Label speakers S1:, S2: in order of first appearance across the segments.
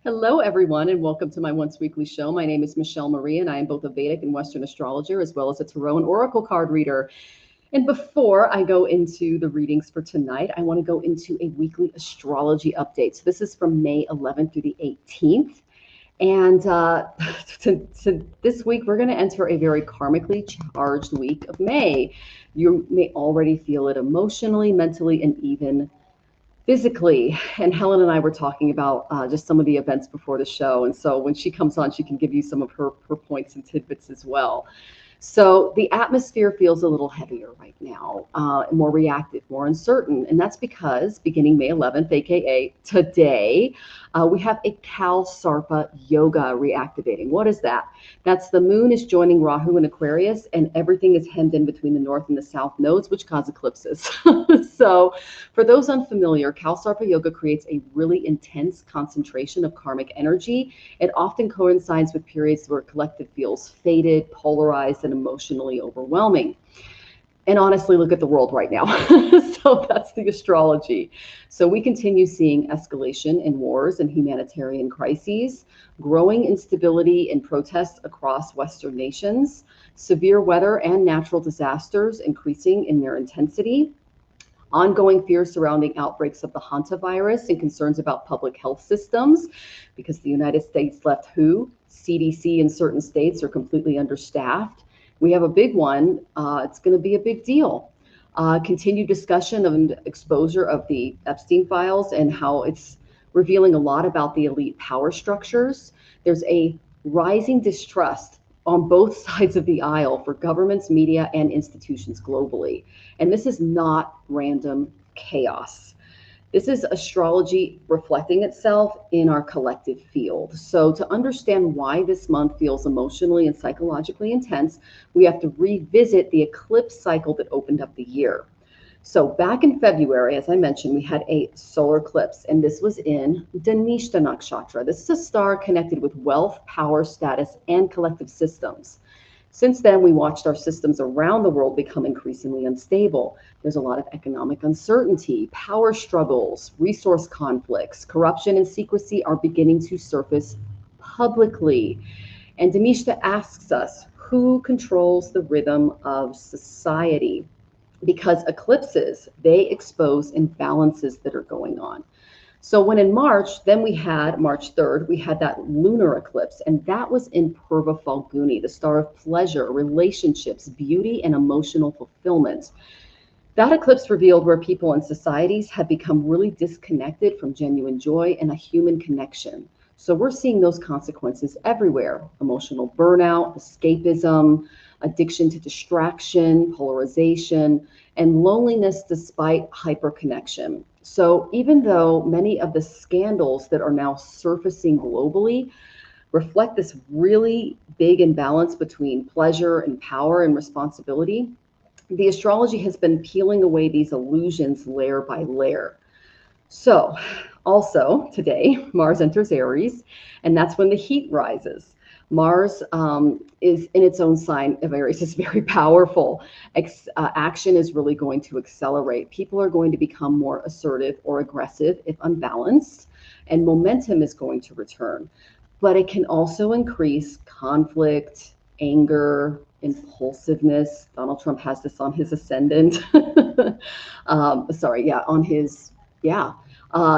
S1: Hello, everyone, and welcome to my once weekly show. My name is Michelle Marie, and I am both a Vedic and Western astrologer, as well as a Tarot and Oracle card reader. And before I go into the readings for tonight, I want to go into a weekly astrology update. So this is from May 11th through the 18th. And this week, we're going to enter a very karmically charged week of May. You may already feel it emotionally, mentally, and even physically. And Helen and I were talking about just some of the events before the show. And so when she comes on, she can give you some of her points and tidbits as well. So the atmosphere feels a little heavier right now, more reactive, more uncertain. And that's because beginning May 11th, aka today, we have a Kal Sarpa yoga reactivating. What is that? That's the moon is joining Rahu in Aquarius, and everything is hemmed in between the north and the south nodes, which cause eclipses. So for those unfamiliar, Kal Sarpa yoga creates a really intense concentration of karmic energy. It often coincides with periods where collective feels faded, polarized, and emotionally overwhelming. And honestly, look at the world right now. So that's the astrology. So we continue seeing escalation in wars and humanitarian crises, growing instability and protests across Western nations, severe weather and natural disasters increasing in their intensity, ongoing fears surrounding outbreaks of the hantavirus and concerns about public health systems, because the United States left WHO, CDC in certain states are completely understaffed. We have a big one. It's going to be a big deal. Continued discussion of exposure of the Epstein files and how it's revealing a lot about the elite power structures. There's a rising distrust on both sides of the aisle for governments, media, and institutions globally. And this is not random chaos. This is astrology reflecting itself in our collective field. So to understand why this month feels emotionally and psychologically intense, we have to revisit the eclipse cycle that opened up the year. So back in February, as I mentioned, we had a solar eclipse, and this was in Dhanishta Nakshatra. This is a star connected with wealth, power, status, and collective systems. Since then, we watched our systems around the world become increasingly unstable. There's a lot of economic uncertainty, power struggles, resource conflicts, corruption and secrecy are beginning to surface publicly. And Dhanishta asks us, who controls the rhythm of society? Because eclipses, they expose imbalances that are going on. So when in March, then we had March 3rd, we had that lunar eclipse, and that was in Purva Falguni, the star of pleasure, relationships, beauty, and emotional fulfillment. That eclipse revealed where people and societies have become really disconnected from genuine joy and a human connection. So we're seeing those consequences everywhere: emotional burnout, escapism, addiction to distraction, polarization, and loneliness despite hyperconnection. So even though many of the scandals that are now surfacing globally reflect this really big imbalance between pleasure and power and responsibility, the astrology has been peeling away these illusions layer by layer. So also today, Mars enters Aries, and that's when the heat rises. Mars is in its own sign of Aries. It's very powerful. Action is really going to accelerate. People are going to become more assertive or aggressive if unbalanced, and momentum is going to return. But it can also increase conflict, anger, impulsiveness. Donald Trump has this on his ascendant.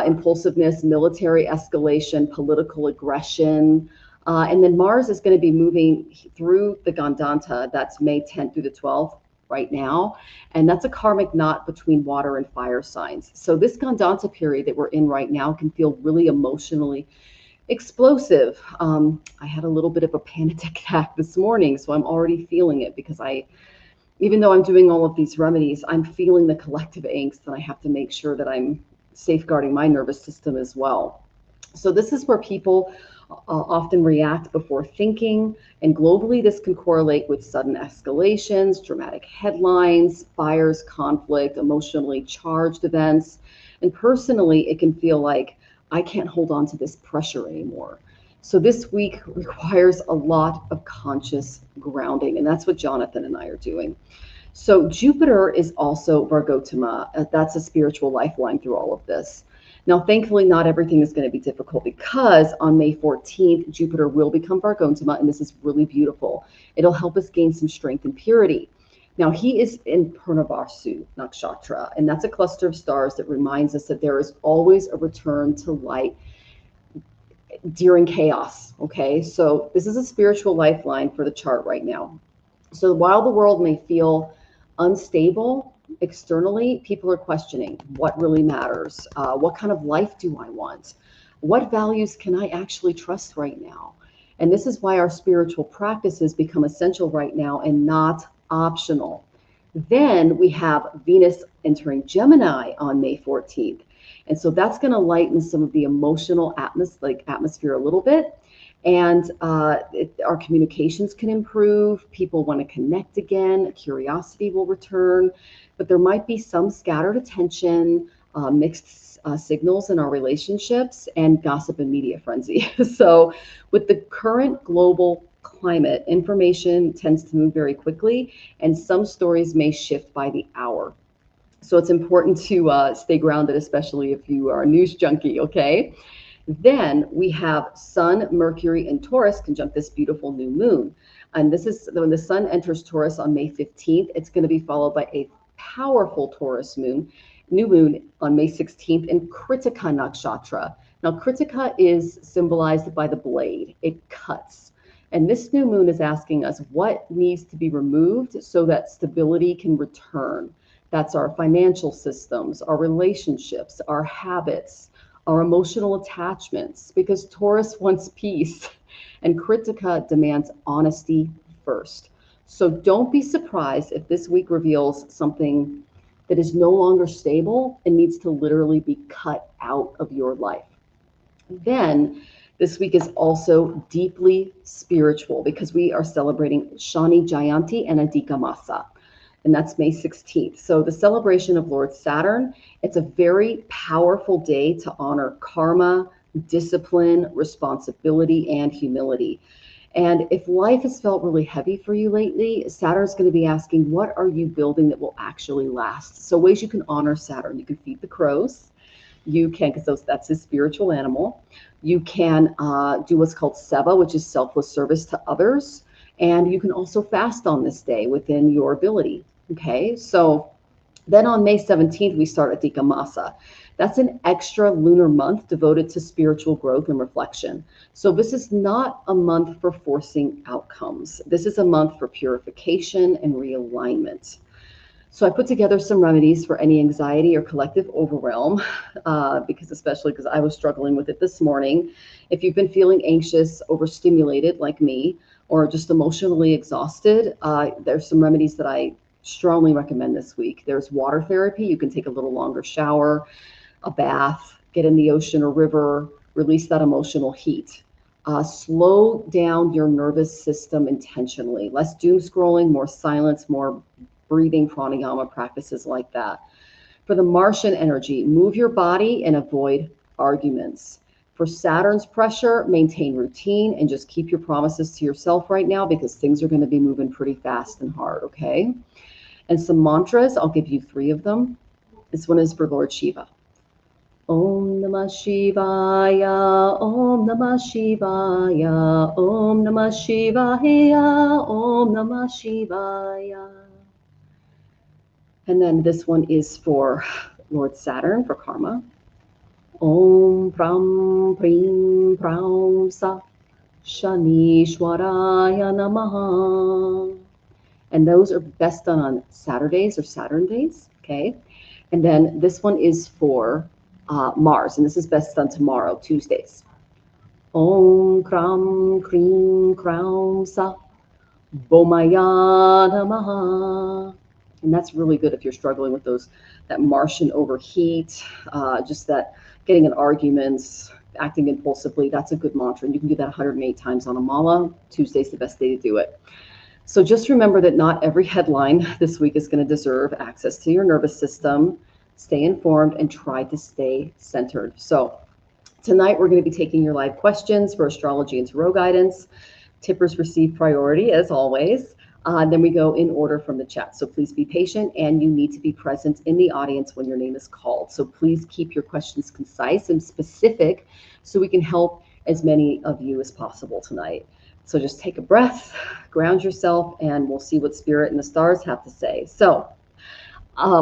S1: Impulsiveness, military escalation, political aggression. And then Mars is going to be moving through the Gandanta. That's May 10th through the 12th right now. And that's a karmic knot between water and fire signs. So this Gandanta period that we're in right now can feel really emotionally explosive. I had a little bit of a panic attack this morning, so I'm already feeling it because even though I'm doing all of these remedies, I'm feeling the collective angst, and I have to make sure that I'm safeguarding my nervous system as well. So this is where people often react before thinking, and globally this can correlate with sudden escalations, dramatic headlines, fires, conflict, emotionally charged events. And personally, it can feel like I can't hold on to this pressure anymore. So this week requires a lot of conscious grounding, and that's what Jonathan and I are doing. So Jupiter is also Vargotama. That's a spiritual lifeline through all of this. Now, thankfully, not everything is going to be difficult, because on May 14th, Jupiter will become Vargontama, and this is really beautiful. It'll help us gain some strength and purity. Now, he is in Purnavasu Nakshatra, and that's a cluster of stars that reminds us that there is always a return to light during chaos, okay? So this is a spiritual lifeline for the chart right now. So while the world may feel unstable externally, people are questioning what really matters. What kind of life do I want? What values can I actually trust right now? And this is why our spiritual practices become essential right now and not optional. Then we have Venus entering Gemini on May 14th. And so that's going to lighten some of the emotional atmosphere a little bit. And our communications can improve. People want to connect again. Curiosity will return. But there might be some scattered attention, mixed signals in our relationships, and gossip and media frenzy. So with the current global climate, information tends to move very quickly, and some stories may shift by the hour. So it's important to stay grounded, especially if you are a news junkie, okay? Then we have Sun, Mercury, and Taurus conjunct this beautiful new moon. And this is when the Sun enters Taurus on May 15th. It's going to be followed by a powerful Taurus moon, new moon on May 16th in Kritika Nakshatra. Now, Kritika is symbolized by the blade. It cuts. And this new moon is asking us what needs to be removed so that stability can return. That's our financial systems, our relationships, our habits, our emotional attachments, because Taurus wants peace and Kritika demands honesty first. So don't be surprised if this week reveals something that is no longer stable and needs to literally be cut out of your life. Then this week is also deeply spiritual because we are celebrating Shani Jayanti and Adhika Masa, and that's May 16th. So the celebration of Lord Saturn, it's a very powerful day to honor karma, discipline, responsibility, and humility. And if life has felt really heavy for you lately, Saturn's going to be asking, what are you building that will actually last? So ways you can honor Saturn: you can feed the crows. You can, because that's his spiritual animal. You can do what's called seva, which is selfless service to others. And you can also fast on this day within your ability. Okay, so then on May 17th, we start Adhika Masa. That's an extra lunar month devoted to spiritual growth and reflection. So this is not a month for forcing outcomes. This is a month for purification and realignment. So I put together some remedies for any anxiety or collective overwhelm, especially because I was struggling with it this morning. If you've been feeling anxious, overstimulated like me, or just emotionally exhausted, there's some remedies that I strongly recommend this week. There's water therapy. You can take a little longer shower, a bath, get in the ocean or river, release that emotional heat. Slow down your nervous system intentionally. Less doom scrolling, more silence, more breathing, pranayama practices like that. For the Martian energy, move your body and avoid arguments. For Saturn's pressure, maintain routine and just keep your promises to yourself right now, because things are going to be moving pretty fast and hard, okay? And some mantras, I'll give you 3 of them. This one is for Lord Shiva. Om Namah Shivaya, Om Namah Shivaya, Om Namah Shivaya, Om Namah Shivaya. And then this one is for Lord Saturn, for karma. Om Pram Prim Pram Sa Shanishwaraya Namaha. And those are best done on Saturdays or Saturn days, okay? And then this one is for Mars, and this is best done tomorrow, Tuesdays. Om Kram Krim Kram Sa Bomaya Namaha. And that's really good if you're struggling with that Martian overheat, just that getting in arguments, acting impulsively. That's a good mantra. And you can do that 108 times on a mala. Tuesday's the best day to do it. So just remember that not every headline this week is going to deserve access to your nervous system. Stay informed and try to stay centered. So tonight we're going to be taking your live questions for astrology and tarot guidance. Tippers receive priority as always. Then we go in order from the chat. So please be patient, and you need to be present in the audience when your name is called. So please keep your questions concise and specific so we can help as many of you as possible tonight. So just take a breath, ground yourself, and we'll see what Spirit and the stars have to say. So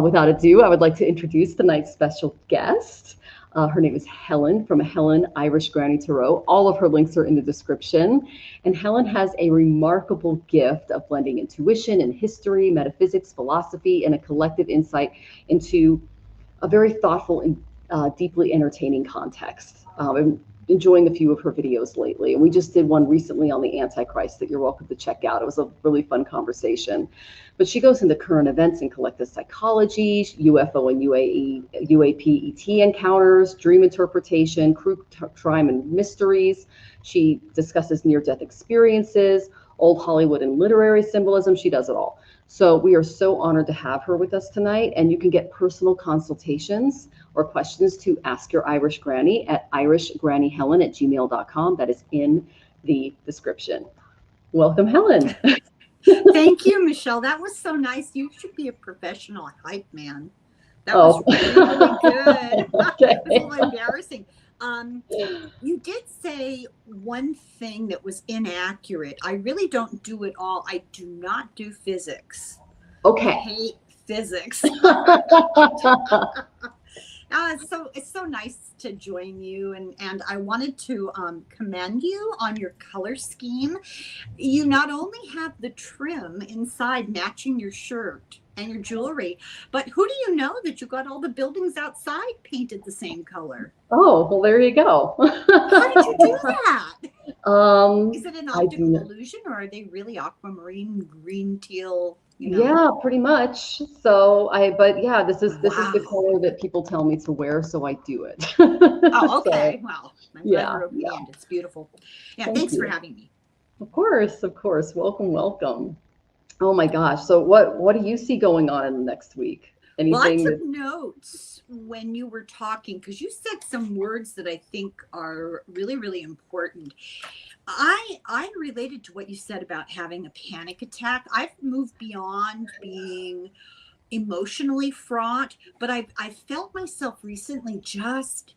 S1: without ado, I would like to introduce tonight's special guest. Her name is Helen from Helen, Irish Granny Tarot. All of her links are in the description. And Helen has a remarkable gift of blending intuition and history, metaphysics, philosophy, and a collective insight into a very thoughtful and deeply entertaining context. I'm enjoying a few of her videos lately. And we just did one recently on the Antichrist that you're welcome to check out. It was a really fun conversation. But she goes into current events and collective psychology, UFO and UAP ET encounters, dream interpretation, true crime and mysteries. She discusses near-death experiences, old Hollywood and literary symbolism. She does it all. So we are so honored to have her with us tonight, and you can get personal consultations or questions to Ask Your Irish Granny at irishgrannyhelen@gmail.com. That is in the description. Welcome, Helen.
S2: Thank you, Michelle. That was so nice. You should be a professional hype man. That was really good.
S1: Okay.
S2: It was a little embarrassing. You did say one thing that was inaccurate. I really don't do it all. I do not do physics.
S1: Okay.
S2: I hate physics. It's so nice to join you, and I wanted to commend you on your color scheme. You not only have the trim inside matching your shirt and your jewelry, but who do you know that you got all the buildings outside painted the same color?
S1: Oh, well, there you go.
S2: How did you do that? Is it an optical illusion, or are they really aquamarine, green, teal? You know?
S1: Yeah, pretty much. So this is the color that people tell me to wear, so I do it.
S2: Oh, okay. So, well, I'm glad you're obedient. It's beautiful. Yeah, thanks for having me.
S1: Of course. Welcome. Oh my gosh. So what do you see going on in the next week? Anything?
S2: Well, I took notes when you were talking, because you said some words that I think are really, really important. I related to what you said about having a panic attack. I've moved beyond being emotionally fraught, but I felt myself recently just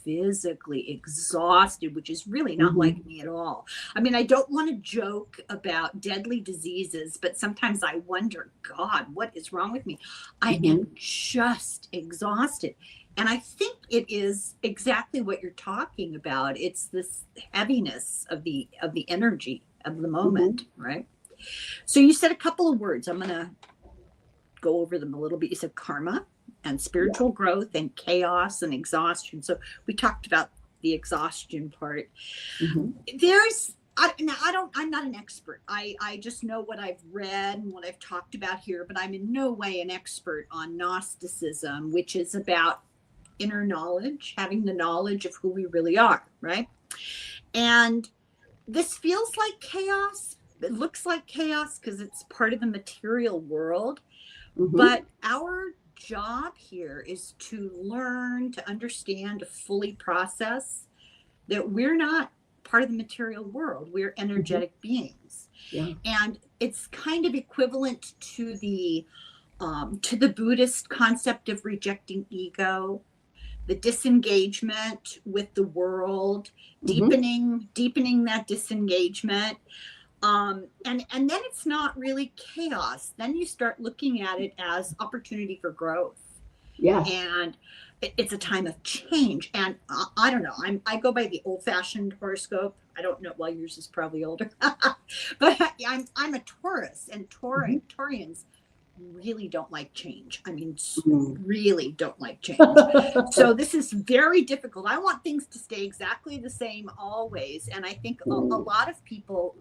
S2: physically exhausted, which is really not like me at all. I mean, I don't want to joke about deadly diseases, but sometimes I wonder, God, what is wrong with me? I am just exhausted. And I think it is exactly what you're talking about. It's this heaviness of the energy of the moment, right? So you said a couple of words. I'm going to go over them a little bit. You said karma and spiritual growth and chaos and exhaustion. So we talked about the exhaustion part. I'm not an expert. I just know what I've read and what I've talked about here, but I'm in no way an expert on Gnosticism, which is about inner knowledge, having the knowledge of who we really are, right? And this feels like chaos. It looks like chaos because it's part of the material world. But our job here is to learn, to understand, to fully process that we're not part of the material world. We're energetic beings. Yeah. And it's kind of equivalent to the Buddhist concept of rejecting ego, the disengagement with the world, deepening that disengagement. And then it's not really chaos. Then you start looking at it as opportunity for growth. Yeah. And it's a time of change. And I don't know, I go by the old-fashioned horoscope. I don't know. Well, yours is probably older. But I'm a Taurus, and Taurians really don't like change. I mean, really don't like change. So this is very difficult. I want things to stay exactly the same always. And I think a lot of people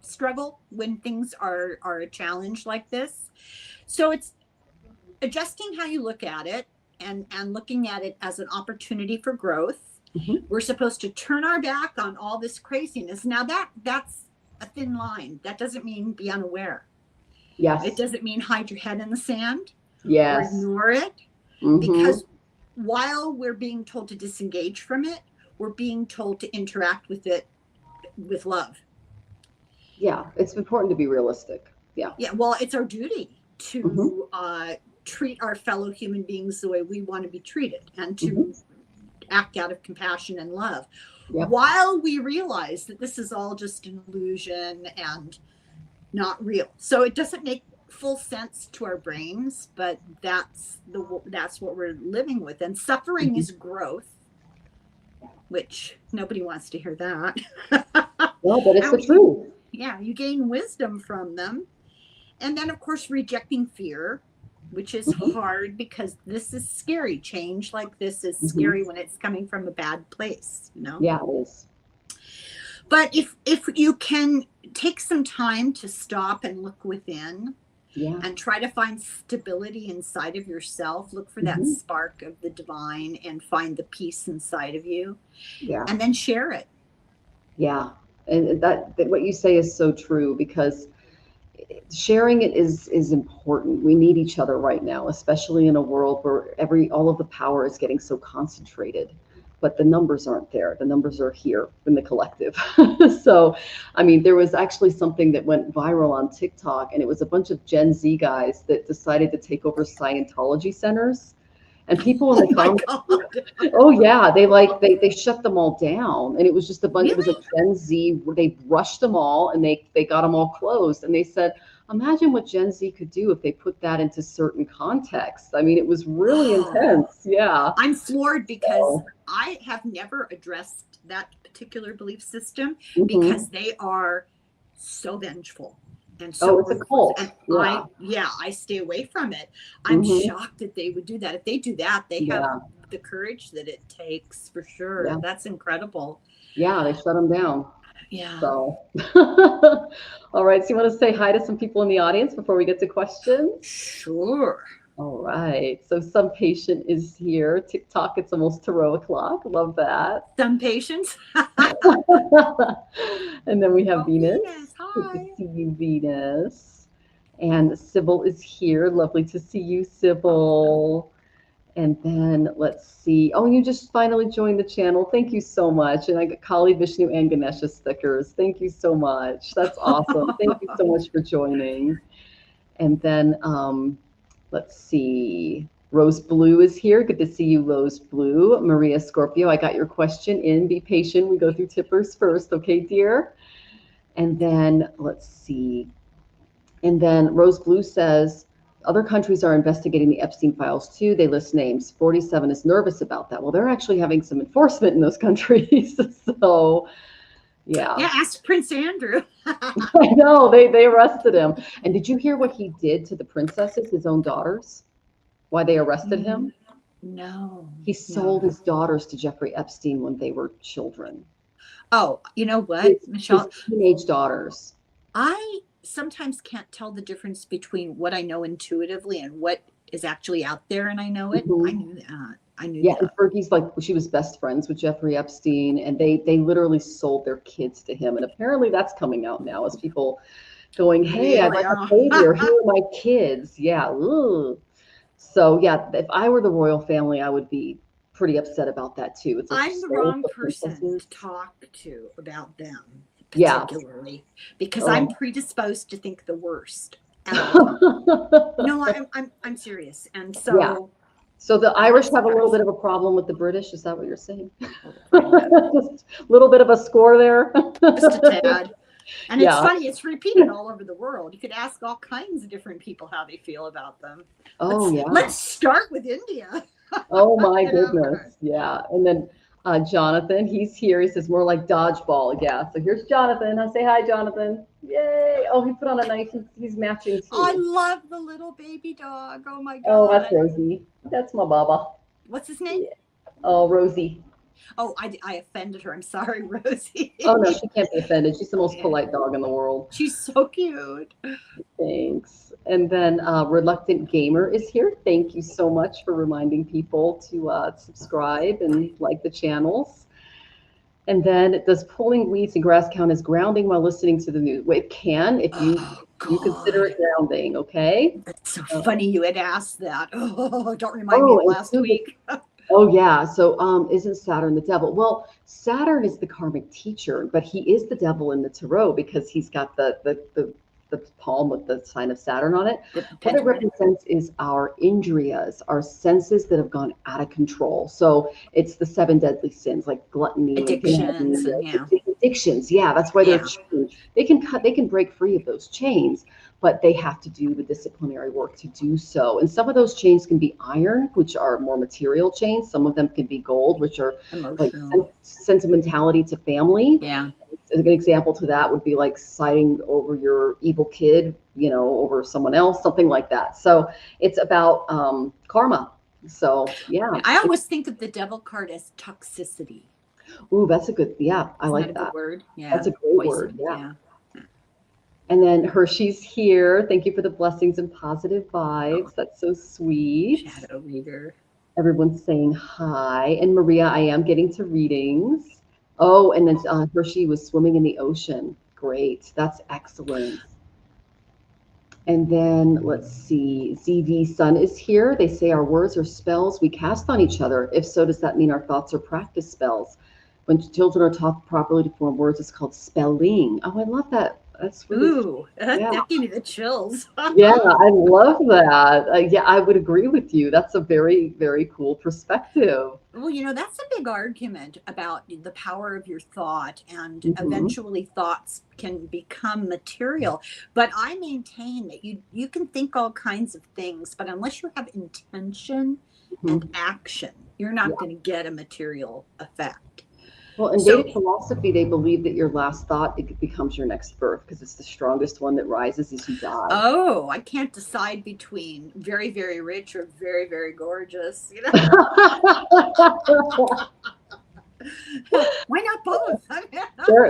S2: struggle when things are a challenge like this. So it's adjusting how you look at it and looking at it as an opportunity for growth. We're supposed to turn our back on all this craziness. Now that's a thin line. That doesn't mean be unaware. Yes. It doesn't mean hide your head in the sand. Yes. Or ignore it. Because while we're being told to disengage from it, we're being told to interact with it with love.
S1: Yeah, it's important to be realistic. Yeah.
S2: Yeah. Well, it's our duty
S1: Mm-hmm.
S2: to treat our fellow human beings the way we want to be treated, and to
S1: Mm-hmm.
S2: act out of compassion and love,
S1: Yep.
S2: while we realize that this is all just an illusion and not real. So it doesn't make full sense to our brains, but that's what we're living with. And suffering
S1: Mm-hmm.
S2: is growth, which nobody wants to hear that.
S1: Well, but it's the truth.
S2: Yeah, you gain wisdom from them. And then, of course, rejecting fear, which is
S1: Mm-hmm.
S2: hard because this is scary. Change like this is
S1: Mm-hmm.
S2: scary when it's coming from a bad place, you know?
S1: Yeah, it is.
S2: But if you can take some time to stop and look within,
S1: Yeah.
S2: and try to find stability inside of yourself, look for that
S1: Mm-hmm.
S2: spark of the divine and find the peace inside of you,
S1: Yeah.
S2: and then share it.
S1: Yeah. And that what you say is so true, because sharing it is important. We need each other right now, especially in a world where all of the power is getting so concentrated, but the numbers aren't there. The numbers are here in the collective. So, I mean, there was actually something that went viral on TikTok, and it was a bunch of Gen Z guys that decided to take over Scientology centers. And people in
S2: Oh
S1: the
S2: my
S1: comments,
S2: God.
S1: oh yeah, they shut them all down, and it was just a bunch. It was a
S2: Really?
S1: Gen Z. They rushed them all, and they got them all closed. And they said, imagine what Gen Z could do if they put that into certain contexts. I mean, it was really
S2: Oh,
S1: intense. Yeah.
S2: I'm floored because
S1: So,
S2: I have never addressed that particular belief system
S1: mhm.
S2: because they are so vengeful and
S1: Oh,
S2: so
S1: it's a
S2: ruthless.
S1: cult.
S2: And
S1: Yeah.
S2: I stay away from it. I'm
S1: Hmm.
S2: shocked that they would do that. If they do that, they have
S1: Yeah.
S2: the courage that it takes for sure.
S1: Yeah.
S2: That's incredible.
S1: Yeah. They shut them down.
S2: Yeah.
S1: So, all right. So, you want to say hi to some people in the audience before we get to questions?
S2: Sure.
S1: All right. So some patient is here. TikTok, it's almost tarot o'clock. Love that.
S2: Some patients.
S1: And then we have
S2: Oh,
S1: Venus.
S2: Venus.
S1: Good to
S2: Hi.
S1: see you, Venus. And Sybil is here. Lovely to see you, Sybil. And then let's see. Oh, you just finally joined the channel. Thank you so much. And I got Kali, Vishnu, and Ganesha stickers. Thank you so much. That's awesome. Thank you so much for joining. And then let's see. Rose Blue is here. Good to see you, Rose Blue. Maria Scorpio, I got your question in. Be patient. We go through tippers first, okay, dear? And then let's see. And then Rose Blue says, other countries are investigating the Epstein files too. They list names. 47 is nervous about that. Well, they're actually having some enforcement in those countries. So, yeah.
S2: Yeah, ask Prince Andrew.
S1: I know. They arrested him. And did you hear what he did to the princesses, his own daughters? Why they arrested him?
S2: No,
S1: He sold his daughters to Jeffrey Epstein when they were children.
S2: Oh, you know what,
S1: His
S2: Michelle?
S1: teenage daughters.
S2: I sometimes can't tell the difference between what I know intuitively and what is actually out there, and I know it. I
S1: Mhm.
S2: knew that. I knew
S1: Yeah, and
S2: that.
S1: Fergie's like, she was best friends with Jeffrey Epstein, and they literally sold their kids to him. And apparently that's coming out now as people going, hey, I'd
S2: Really?
S1: like a
S2: Oh.
S1: favor. Here are my kids. Yeah. Ugh. So yeah, if I were the royal family, I would be pretty upset about that too. It's like you
S2: I'm the
S1: sold
S2: wrong
S1: the
S2: person
S1: princesses.
S2: to talk to about them
S1: Yeah.
S2: particularly because I'm
S1: Oh.
S2: predisposed to think the worst. No, I'm serious, and
S1: Yeah.
S2: so
S1: So the
S2: I'm not
S1: Irish have a little
S2: surprised.
S1: bit of a problem with the British. Is that what you're saying?
S2: A little bit.
S1: Just a little bit of a score there.
S2: Just a tad. And it's
S1: Yeah.
S2: funny, it's repeated all over the world. You could ask all kinds of different people how they feel about them.
S1: Oh yeah.
S2: Let's start with India.
S1: Oh my
S2: You know?
S1: goodness. Yeah. And then Jonathan, he's here. He says more like dodgeball. Yeah. So here's Jonathan. I say hi, Jonathan. Yay. Oh, he put on a nice, he's matching
S2: I
S1: too.
S2: love the little baby dog. Oh my
S1: Oh, that's
S2: God.
S1: Rosie. That's my baba.
S2: What's his name?
S1: Yeah. Oh, Rosie.
S2: Oh, I offended her. I'm sorry, Rosie.
S1: Oh no, she can't be offended. She's the most
S2: Yeah.
S1: polite dog in the world.
S2: She's so cute.
S1: Thanks. And then Reluctant Gamer is here. Thank you so much for reminding people to subscribe and like the channels. And then, does pulling weeds and grass count as grounding while listening to the news? Well, it can if
S2: Oh
S1: you consider
S2: God.
S1: it grounding, okay?
S2: That's so funny you had asked that. Oh, don't remind me
S1: Oh,
S2: of
S1: and
S2: last
S1: Sue,
S2: week.
S1: oh yeah. So isn't Saturn the devil? Well, Saturn is the karmic teacher, but he is the devil in the tarot because he's got the the palm with the sign of Saturn on it.
S2: The
S1: What it
S2: pentagram.
S1: represents is our indriyas, our senses that have gone out of control. So it's the 7 deadly sins, like gluttony,
S2: Addictions, and
S1: addictions. Yeah, that's why they're
S2: Yeah.
S1: chained. They can break free of those chains, but they have to do the disciplinary work to do so. And some of those chains can be iron, which are more material chains. Some of them can be gold, which are like
S2: Emotional.
S1: sentimentality to family.
S2: Yeah.
S1: A good example to that would be like siding over your evil kid, you know, over someone else, something like that. So it's about karma. So yeah.
S2: I always think of the devil card as toxicity.
S1: Ooh, that's a good. Yeah, I
S2: Isn't
S1: like
S2: that a
S1: that.
S2: good word? Yeah.
S1: That's a great word. Yeah. And then Hershey's here. Thank you for the blessings and positive vibes. That's so sweet.
S2: Shadow reader.
S1: Everyone's saying hi. And Maria, I am getting to readings. Oh, and then Hershey was swimming in the ocean. Great. That's excellent. And then let's see. ZV Sun is here. They say our words are spells we cast on each other. If so, does that mean our thoughts are practice spells? When children are taught properly to form words, it's called spelling. Oh, I love that. That's really
S2: Ooh, that gave me the chills.
S1: Yeah, I love that. Yeah, I would agree with you. That's a very, very cool perspective.
S2: Well, that's a big argument about the power of your thought, and
S1: Mhm.
S2: eventually thoughts can become material. But I maintain that you can think all kinds of things, but unless you have intention and action, you're not going to get a material effect.
S1: Well, in
S2: So-
S1: Vedic philosophy, they believe that your last thought, it becomes your next birth because it's the strongest one that rises as you die.
S2: Oh, I can't decide between very, very rich or very, very gorgeous. Why not both?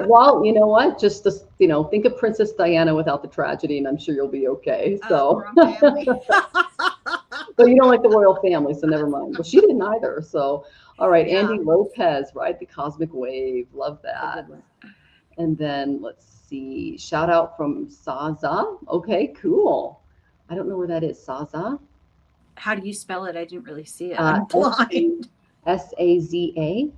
S1: Well, you know what? Just think of Princess Diana without the tragedy, and I'm sure you'll be okay. So,
S2: Wrong family.
S1: but you don't like the royal family, so never mind. Well, she didn't either. So, all right,
S2: Yeah.
S1: Andy Lopez, Ride the Cosmic Wave. Love that. And then let's see, shout out from Saza. Okay, cool. I don't know where that is. Saza.
S2: How do you spell it? I didn't really see it. I'm blind.
S1: Saza.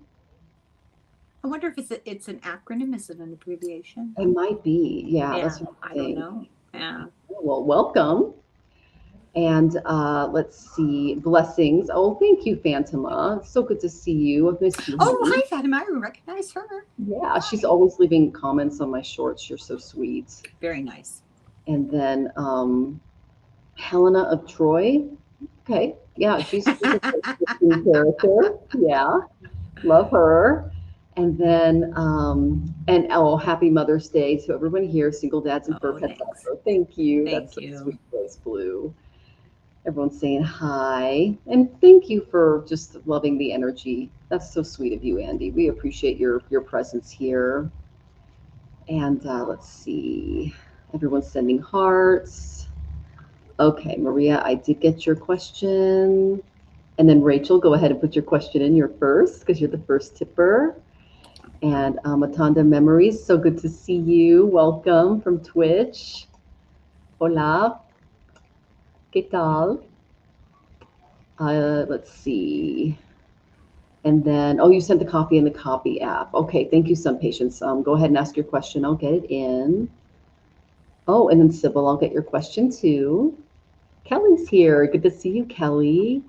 S2: I wonder if it's an acronym. Is it an abbreviation?
S1: It might be. Yeah, that's what
S2: I don't know. Yeah.
S1: Well, welcome. And let's see, blessings. Oh, thank you, Phantom. It's so good to see you. I've missed you.
S2: Oh, hi, Fatima. I recognize her.
S1: Yeah, she's always leaving comments on my shorts. You're so sweet.
S2: Very nice.
S1: And then Helena of Troy. Okay, yeah, she's a interesting character. Yeah, love her. And then happy Mother's Day to everyone here, single dads and fur pets. Thank you.
S2: Thank
S1: That's
S2: you.
S1: So sweet, Rose Blue. Everyone's saying hi, and thank you for just loving the energy. That's so sweet of you, Andy. We appreciate your presence here. And let's see, everyone's sending hearts. Okay, Maria, I did get your question. And then Rachel, go ahead and put your question in. You're first because you're the first tipper. And Matanda Memories, so good to see you. Welcome from Twitch. Hola. ¿Qué tal? Let's see. And then, you sent the copy in the copy app. Okay, thank you, Sun Patience. Go ahead and ask your question. I'll get it in. Oh, and then Sybil, I'll get your question too. Kelly's here. Good to see you, Kelly.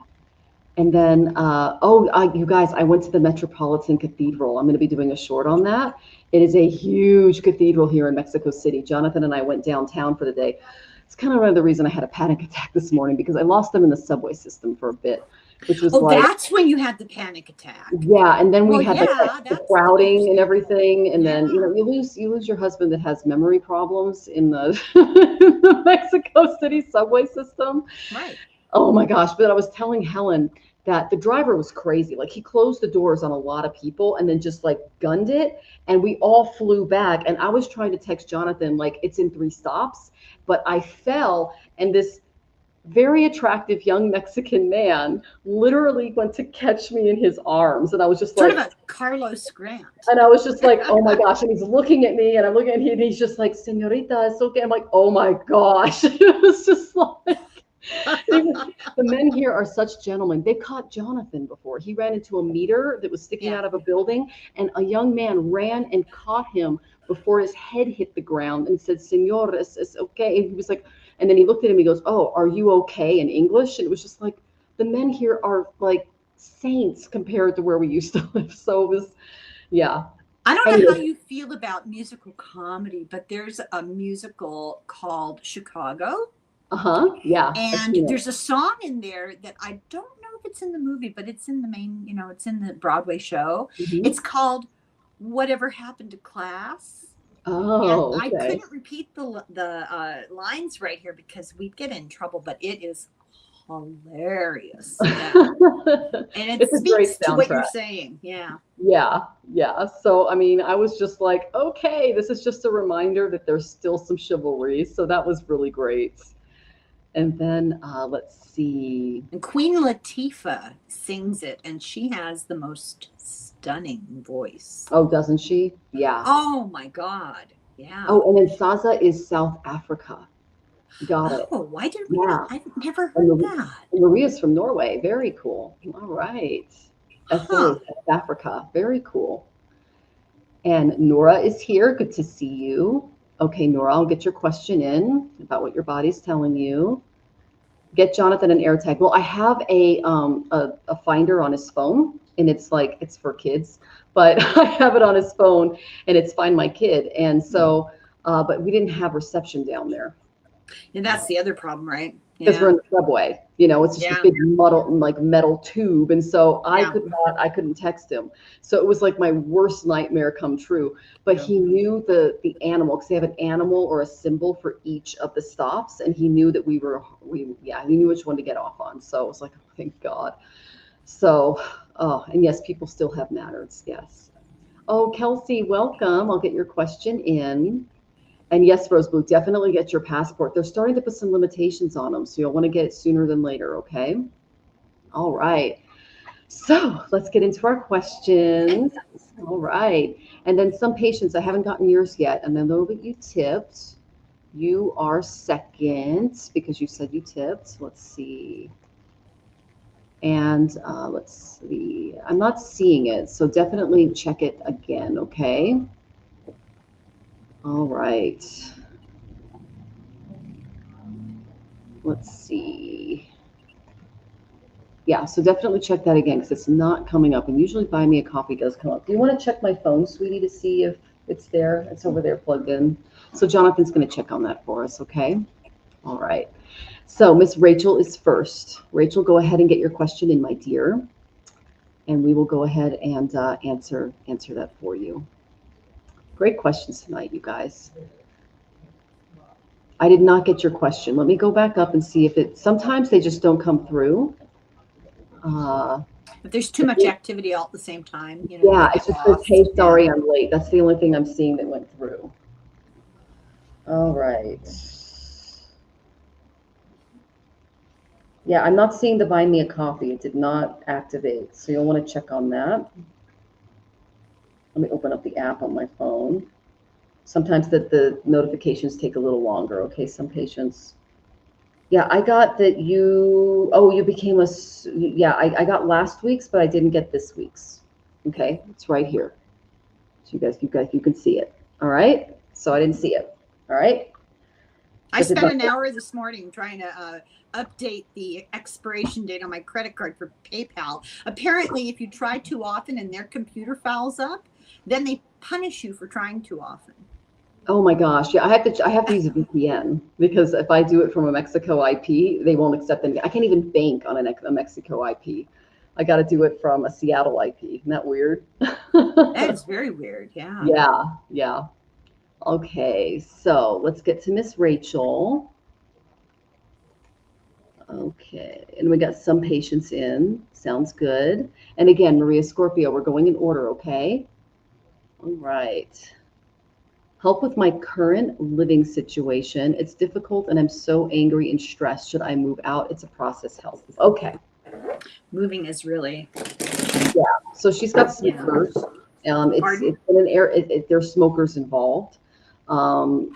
S1: And then, you guys, I went to the Metropolitan Cathedral. I'm going to be doing a short on that. It is a huge cathedral here in Mexico City. Jonathan and I went downtown for the day. It's kind of the reason I had a panic attack this morning because I lost them in the subway system for a bit, which was
S2: that's when you had the panic attack.
S1: Yeah, and then we had the crowding and everything, and then you lose your husband that has memory problems in the, the Mexico City subway system.
S2: Right.
S1: Oh my gosh! But I was telling Helen that the driver was crazy. Like he closed the doors on a lot of people and then just like gunned it, and we all flew back. And I was trying to text Jonathan like it's in 3 stops. But I fell, and this very attractive young Mexican man literally went to catch me in his arms. And I was just
S2: sort of a Carlos Grant.
S1: And I was just like, oh my gosh. And he's looking at me, and I'm looking at him, and he's just like, señorita, it's okay. I'm like, oh my gosh. It was just like, The men here are such gentlemen. They caught Jonathan before. He ran into a meter that was sticking out of a building, and a young man ran and caught him before his head hit the ground and said, "Senor, it's okay." And he was like, and then he looked at him. He goes, "Oh, are you okay?" in English. And it was just like, the men here are like saints compared to where we used to live. So it was, yeah.
S2: I don't know
S1: Anyway.
S2: how you feel about musical comedy, but there's a musical called Chicago.
S1: Yeah.
S2: And there's a song in there that I don't know if it's in the movie, but it's in the main, it's in the Broadway show.
S1: Mhm.
S2: It's called Whatever Happened to Class.
S1: Oh,
S2: and
S1: okay.
S2: I couldn't repeat the lines right here because we'd get in trouble, but it is hilarious. Yeah. And it speaks to what you're saying. Yeah.
S1: Yeah. So, I mean, I was just like, okay, this is just a reminder that there's still some chivalry. So that was really great. And then let's see.
S2: And Queen Latifah sings it, and she has the most stunning voice.
S1: Oh, doesn't she? Yeah.
S2: Oh, my God. Yeah.
S1: Oh, and then Saza is South Africa. Got it.
S2: Oh, why did we not? I've never heard that.
S1: Maria's from Norway. Very cool. All right. South Africa. Very cool. And Nora is here. Good to see you. Okay, Nora, I'll get your question in about what your body's telling you. Get Jonathan an AirTag. Well, I have a finder on his phone, and it's for kids, but I have it on his phone, and it's Find My Kid. And so, but we didn't have reception down there.
S2: And that's the other problem, right?
S1: Because we're in the subway, it's just a big metal tube. And so I couldn't text him. So it was like my worst nightmare come true. But he knew the animal, because they have an animal or a symbol for each of the stops. And he knew that he knew which one to get off on. So it was like, oh, thank God. So, and yes, people still have manners. Yes. Oh, Kelsey, welcome. I'll get your question in. And yes, Rose Blue, definitely get your passport. They're starting to put some limitations on them, so you'll want to get it sooner than later, okay? All right. So let's get into our questions. All right. And then some patients, I haven't gotten yours yet, and I know that you tipped. You are second because you said you tipped. Let's see. And let's see. I'm not seeing it, so definitely check it again, okay? All right. Let's see. Yeah, so definitely check that again because it's not coming up. And usually Buy Me a Coffee does come up. Do you want to check my phone, sweetie, to see if it's there? It's over there plugged in. So Jonathan's going to check on that for us, okay? All right. So Miss Rachel is first. Rachel, go ahead and get your question in, my dear. And we will go ahead and answer that for you. Great questions tonight, you guys. I did not get your question. Let me go back up and see if sometimes they just don't come through.
S2: But there's too much activity all at the same time.
S1: Yeah, it just says, hey, sorry, I'm late. That's the only thing I'm seeing that went through. All right. Yeah, I'm not seeing the Buy Me a Coffee. It did not activate. So you'll want to check on that. Let me open up the app on my phone. Sometimes the notifications take a little longer. Okay, some patients. Yeah, I got that you became I got last week's, but I didn't get this week's. Okay, it's right here. So you can see it. All right. So I didn't see it. All right.
S2: I spent an hour this morning trying to update the expiration date on my credit card for PayPal. Apparently, if you try too often and their computer fouls up, then they punish you for trying too often. Oh my gosh. Yeah, I have to use a VPN because if I do it from a Mexico IP, they won't accept it. I can't even bank on a Mexico IP. I got to do it from a Seattle IP. Isn't that weird? That is very weird. Yeah. Yeah. Okay. So let's get to Miss Rachel. Okay. And we got some patients in. Sounds good. And again, Maria Scorpio, we're going in order. Okay. All right. Help with my current living situation. It's difficult and I'm so angry and stressed. Should I move out? It's a process. Help. Okay. Moving is really. Yeah. So she's got smokers. It's in an air. There's smokers involved. And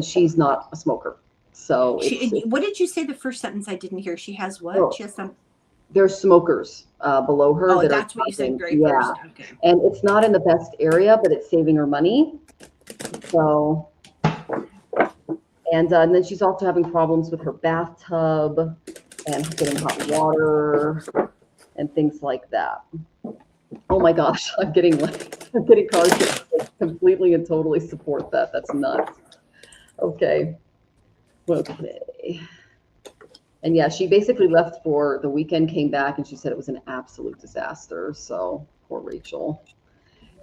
S2: she's not a smoker.
S1: So
S2: what did you say the first sentence I didn't hear? She has what?
S1: Oh,
S2: She has some.
S1: there's smokers below her
S2: Oh,
S1: that
S2: that's
S1: are
S2: what you said
S1: causing,
S2: very
S1: yeah.
S2: first. Okay.
S1: And it's not in the best area, but it's saving her money. So, and then she's also having problems with her bathtub and getting hot water and things like that. Oh my gosh, I'm getting cards that completely and totally support that. That's nuts. Okay. And yeah, she basically left for the weekend, came back, and she said it was an absolute disaster. So poor Rachel.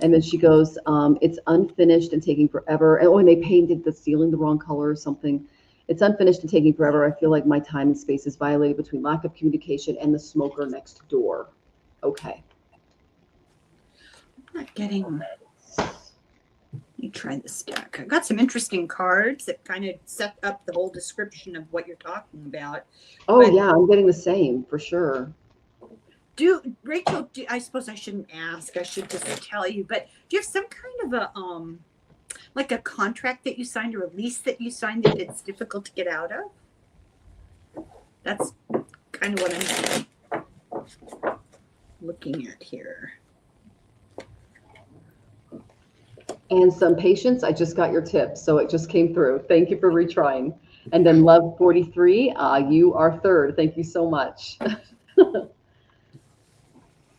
S1: And then she goes, it's unfinished and taking forever. And they painted the ceiling the wrong color or something. It's unfinished and taking forever. I feel like my time and space is violated between lack of communication and the smoker next door. Okay.
S2: I'm not getting. Let me try this deck. I got some interesting cards that kind of set up the whole description of what you're talking about.
S1: Oh, but yeah, I'm getting the same for sure.
S2: Rachel, I suppose I shouldn't ask. I should just tell you. But do you have some kind of a like a contract that you signed or a lease that you signed that it's difficult to get out of? That's kind of what I'm looking at here.
S1: And some patience. I just got your tip, so it just came through. Thank you for retrying. And then Love 43, you are third. Thank you so much.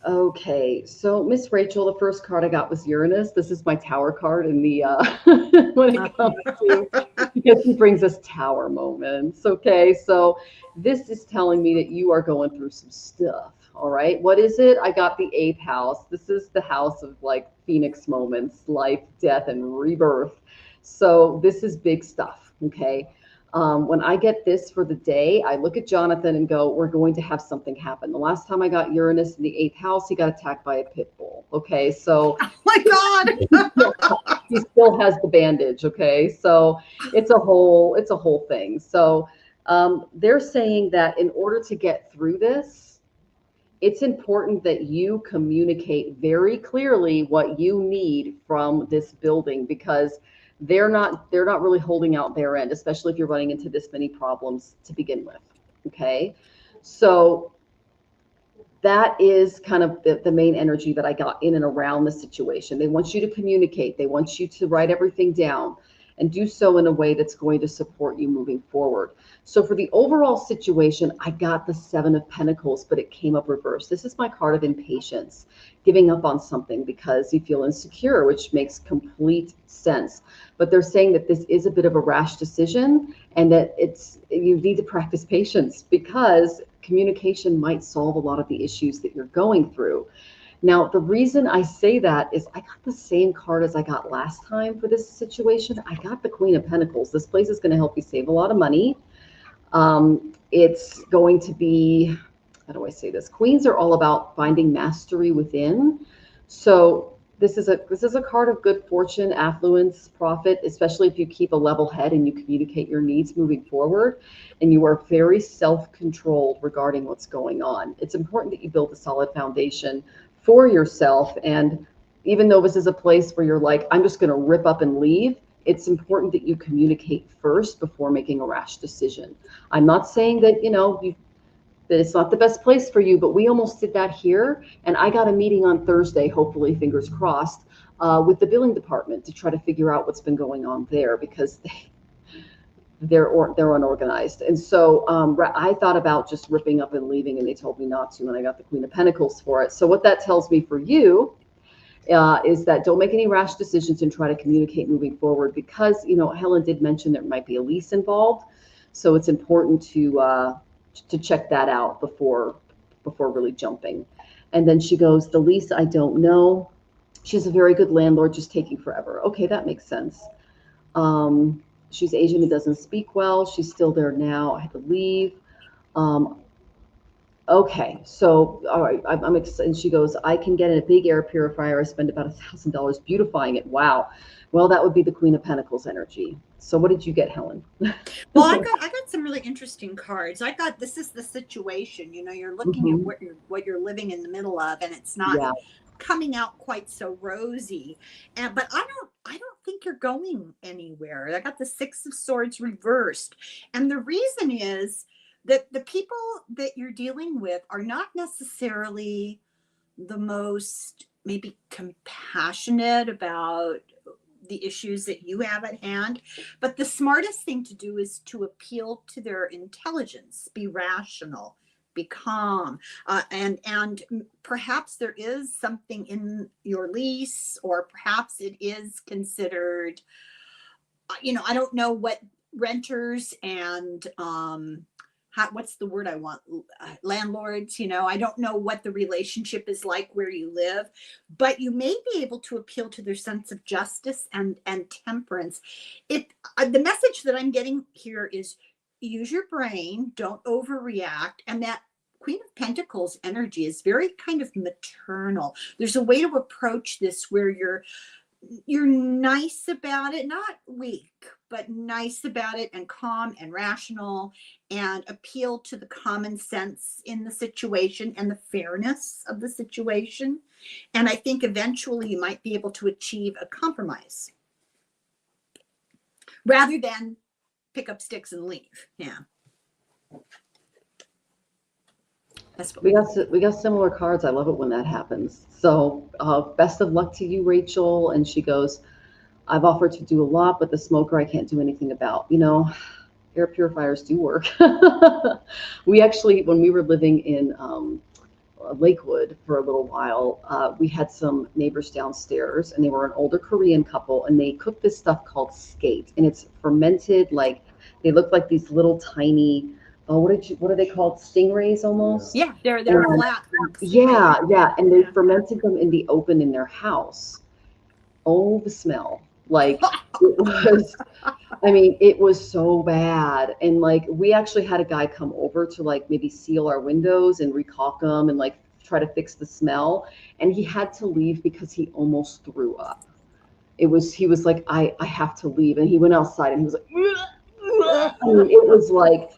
S1: Okay, so Miss Rachel, the first card I got was Uranus. This is my Tower card in the when it comes to, because he brings us Tower moments. Okay, so this is telling me that you are going through some stuff. All right, what is it? I got the 8th house. This is the house of like Phoenix moments, life, death, and rebirth. So this is big stuff. Okay. When I get this for the day, I look at Jonathan and go, we're going to have something happen. The last time I got Uranus in the 8th house, he got attacked by a pit bull. Okay, so
S2: oh my God,
S1: he still has the bandage. Okay, so it's a whole thing. So they're saying that in order to get through this, it's important that you communicate very clearly what you need from this building, because they're not really holding out their end, especially if you're running into this many problems to begin with. Okay, so that is kind of the main energy that I got in and around the situation. They want you to communicate. They want you to write everything down and do so in a way that's going to support you moving forward. So for the overall situation, I got the 7 of Pentacles, but it came up reversed. This is my card of impatience, giving up on something because you feel insecure, which makes complete sense. But they're saying that this is a bit of a rash decision and that you need to practice patience, because communication might solve a lot of the issues that you're going through. Now, the reason I say that is I got the same card as I got last time for this situation. I got the Queen of Pentacles. This place is going to help you save a lot of money. It's going to be, how do I say this? Queens are all about finding mastery within. So this is a card of good fortune, affluence, profit, especially if you keep a level head and you communicate your needs moving forward, and you are very self-controlled regarding what's going on. It's important that you build a solid foundation for yourself. And even though this is a place where you're like, I'm just going to rip up and leave, it's important that you communicate first before making a rash decision. I'm not saying that, that it's not the best place for you, but we almost did that here. And I got a meeting on Thursday, hopefully, fingers crossed, with the billing department to try to figure out what's been going on there, because they're unorganized. And so I thought about just ripping up and leaving, and they told me not to, and I got the Queen of Pentacles for it. So what that tells me for you is that don't make any rash decisions and try to communicate moving forward, because, Helen did mention there might be a lease involved. So it's important to check that out before really jumping. And then she goes, the lease, I don't know. She's a very good landlord, just taking forever. Okay, that makes sense. She's Asian and doesn't speak well. She's still there now. I had to leave. Okay, so all right, I'm excited. And she goes, I can get in a big air purifier. I spend about $1,000 beautifying it. Wow. Well, that would be the Queen of Pentacles energy. So what did you get, Helen?
S2: Well, I got some really interesting cards. I got, this is the situation, you're looking at what you're living in the middle of, and it's not coming out quite so rosy. But I don't think you're going anywhere. I got the Six of Swords reversed. And the reason is that the people that you're dealing with are not necessarily the most maybe compassionate about the issues that you have at hand. But the smartest thing to do is to appeal to their intelligence, be rational, be calm, and perhaps there is something in your lease, or perhaps it is considered, I don't know what renters and what's the word I want? Landlords, I don't know what the relationship is like where you live, but you may be able to appeal to their sense of justice and temperance. The message that I'm getting here is use your brain, don't overreact, and that Queen of Pentacles energy is very kind of maternal. There's a way to approach this where you're nice about it, not weak, but nice about it, and calm and rational, and appeal to the common sense in the situation and the fairness of the situation. And I think eventually you might be able to achieve a compromise rather than pick up sticks and leave. Yeah. That's what
S1: we got similar cards. I love it when that happens. So best of luck to you, Rachel. And she goes, I've offered to do a lot, but the smoker I can't do anything about. Air purifiers do work. We actually, when we were living in Lakewood for a little while, we had some neighbors downstairs, and they were an older Korean couple, and they cooked this stuff called skate, and it's fermented, like they look like these little tiny, what are they called? Stingrays almost?
S2: Yeah, they're flat.
S1: Yeah, and they fermented them in the open in their house. Oh, the smell. Like it was so bad. And like, we actually had a guy come over to like maybe seal our windows and recaulk them and like try to fix the smell. And he had to leave because he almost threw up. He was like, I have to leave. And he went outside and he was like, it was like,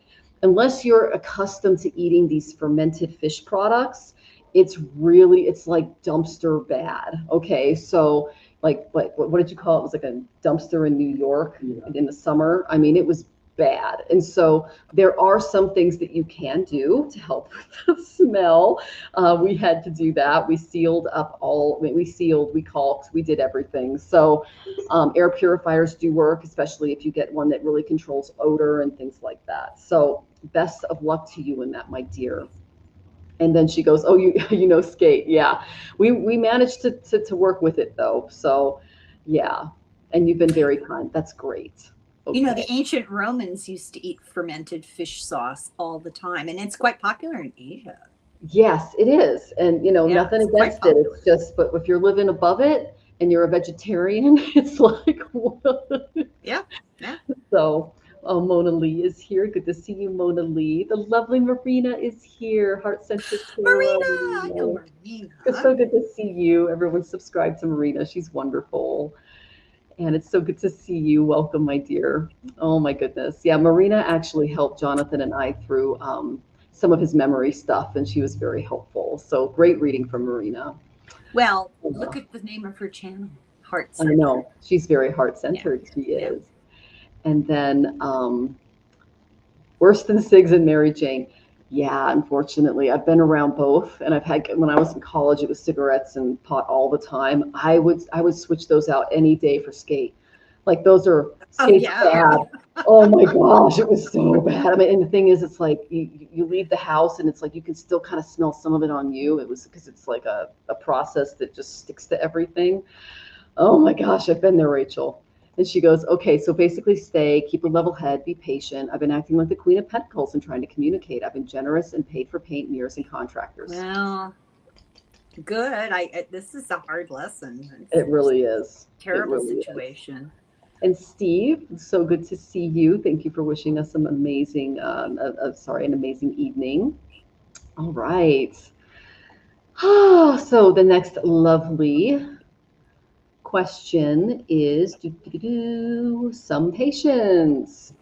S1: unless you're accustomed to eating these fermented fish products, it's like dumpster bad. Okay. So like, what did you call it? It was like a dumpster in New York in the summer. It was bad. And so there are some things that you can do to help with the smell. We had to do that. We sealed up we caulked, we did everything. So air purifiers do work, especially if you get one that really controls odor and things like that. So best of luck to you in that, my dear. And then she goes, oh, you skate. Yeah, we managed to work with it though. So yeah, and you've been very kind. That's great.
S2: Okay. The ancient Romans used to eat fermented fish sauce all the time, and it's quite popular in Asia.
S1: Yes, it is. And nothing against it. It's just, but if you're living above it and you're a vegetarian, it's like, what?
S2: Yeah.
S1: So Mona Lee is here. Good to see you, Mona Lee. The lovely Marina is here. Heart Centric
S2: Marina. I know Marina.
S1: It's so good to see you. Everyone subscribe to Marina. She's wonderful. And it's so good to see you. Welcome, my dear. Oh my goodness. Yeah, Marina actually helped Jonathan and I through some of his memory stuff, and she was very helpful. So great reading from Marina.
S2: Well, look at the name of her channel, Heart Centered.
S1: I know. She's very heart-centered. Yeah. She is. And then Worse Than Cigs and Mary Jane. Yeah, unfortunately, I've been around both, and I've had, when I was in college, it was cigarettes and pot all the time. I would switch those out any day for skate. Like those are bad. Oh my gosh, it was so bad. And the thing is, it's like you leave the house and it's like you can still kind of smell some of it on you. It was because it's like a process that just sticks to everything. Oh my gosh, I've been there, Rachel. And she goes, okay, so basically keep a level head, be patient. I've been acting like the Queen of Pentacles and trying to communicate. I've been generous and paid for paint, mirrors, and contractors.
S2: Well, good. This is a hard lesson.
S1: It really is.
S2: Terrible situation.
S1: Is. And Steve, so good to see you. Thank you for wishing us some amazing, an amazing evening. All right. So the next lovely question is some patience.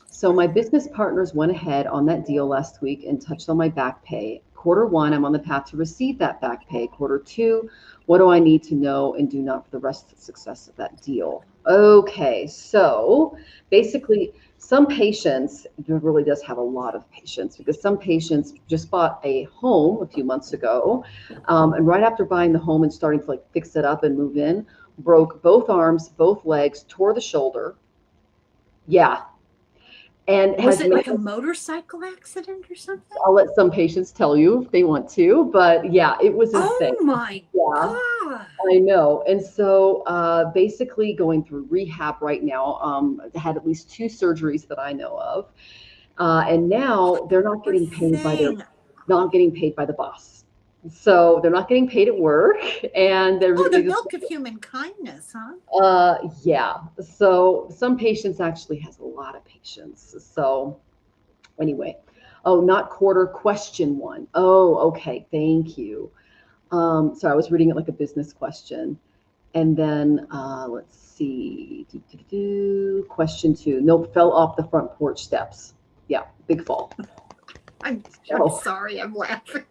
S1: So my business partners went ahead on that deal last week and touched on my back pay. Quarter one, I'm on the path to receive that back pay. Quarter two, what do I need to know and do not for the rest of the success of that deal? Okay, so basically, some patients, it really does have a lot of patients, because some patients just bought a home a few months ago, and right after buying the home and starting to like fix it up and move in, broke both arms, both legs, tore the shoulder. Yeah. And
S2: Was
S1: has
S2: it
S1: made,
S2: like a motorcycle accident or something?
S1: I'll let some patients tell you if they want to, but yeah, it was insane.
S2: Oh my
S1: Yeah,
S2: God.
S1: I know. And so basically going through rehab right now, had at least 2 surgeries that I know of. And now they're not
S2: Poor
S1: getting paid by
S2: thing.
S1: not getting paid by the boss. So they're not getting paid at work, and
S2: Oh, the
S1: they just,
S2: milk of human kindness, huh?
S1: yeah. So some patients actually has a lot of patience. So anyway, oh, not quarter, question one. Oh, okay. Thank you. So I was reading it like a business question. And then let's see. Question two. Nope, fell off the front porch steps. Yeah, big fall.
S2: I'm
S1: So
S2: sorry, I'm laughing.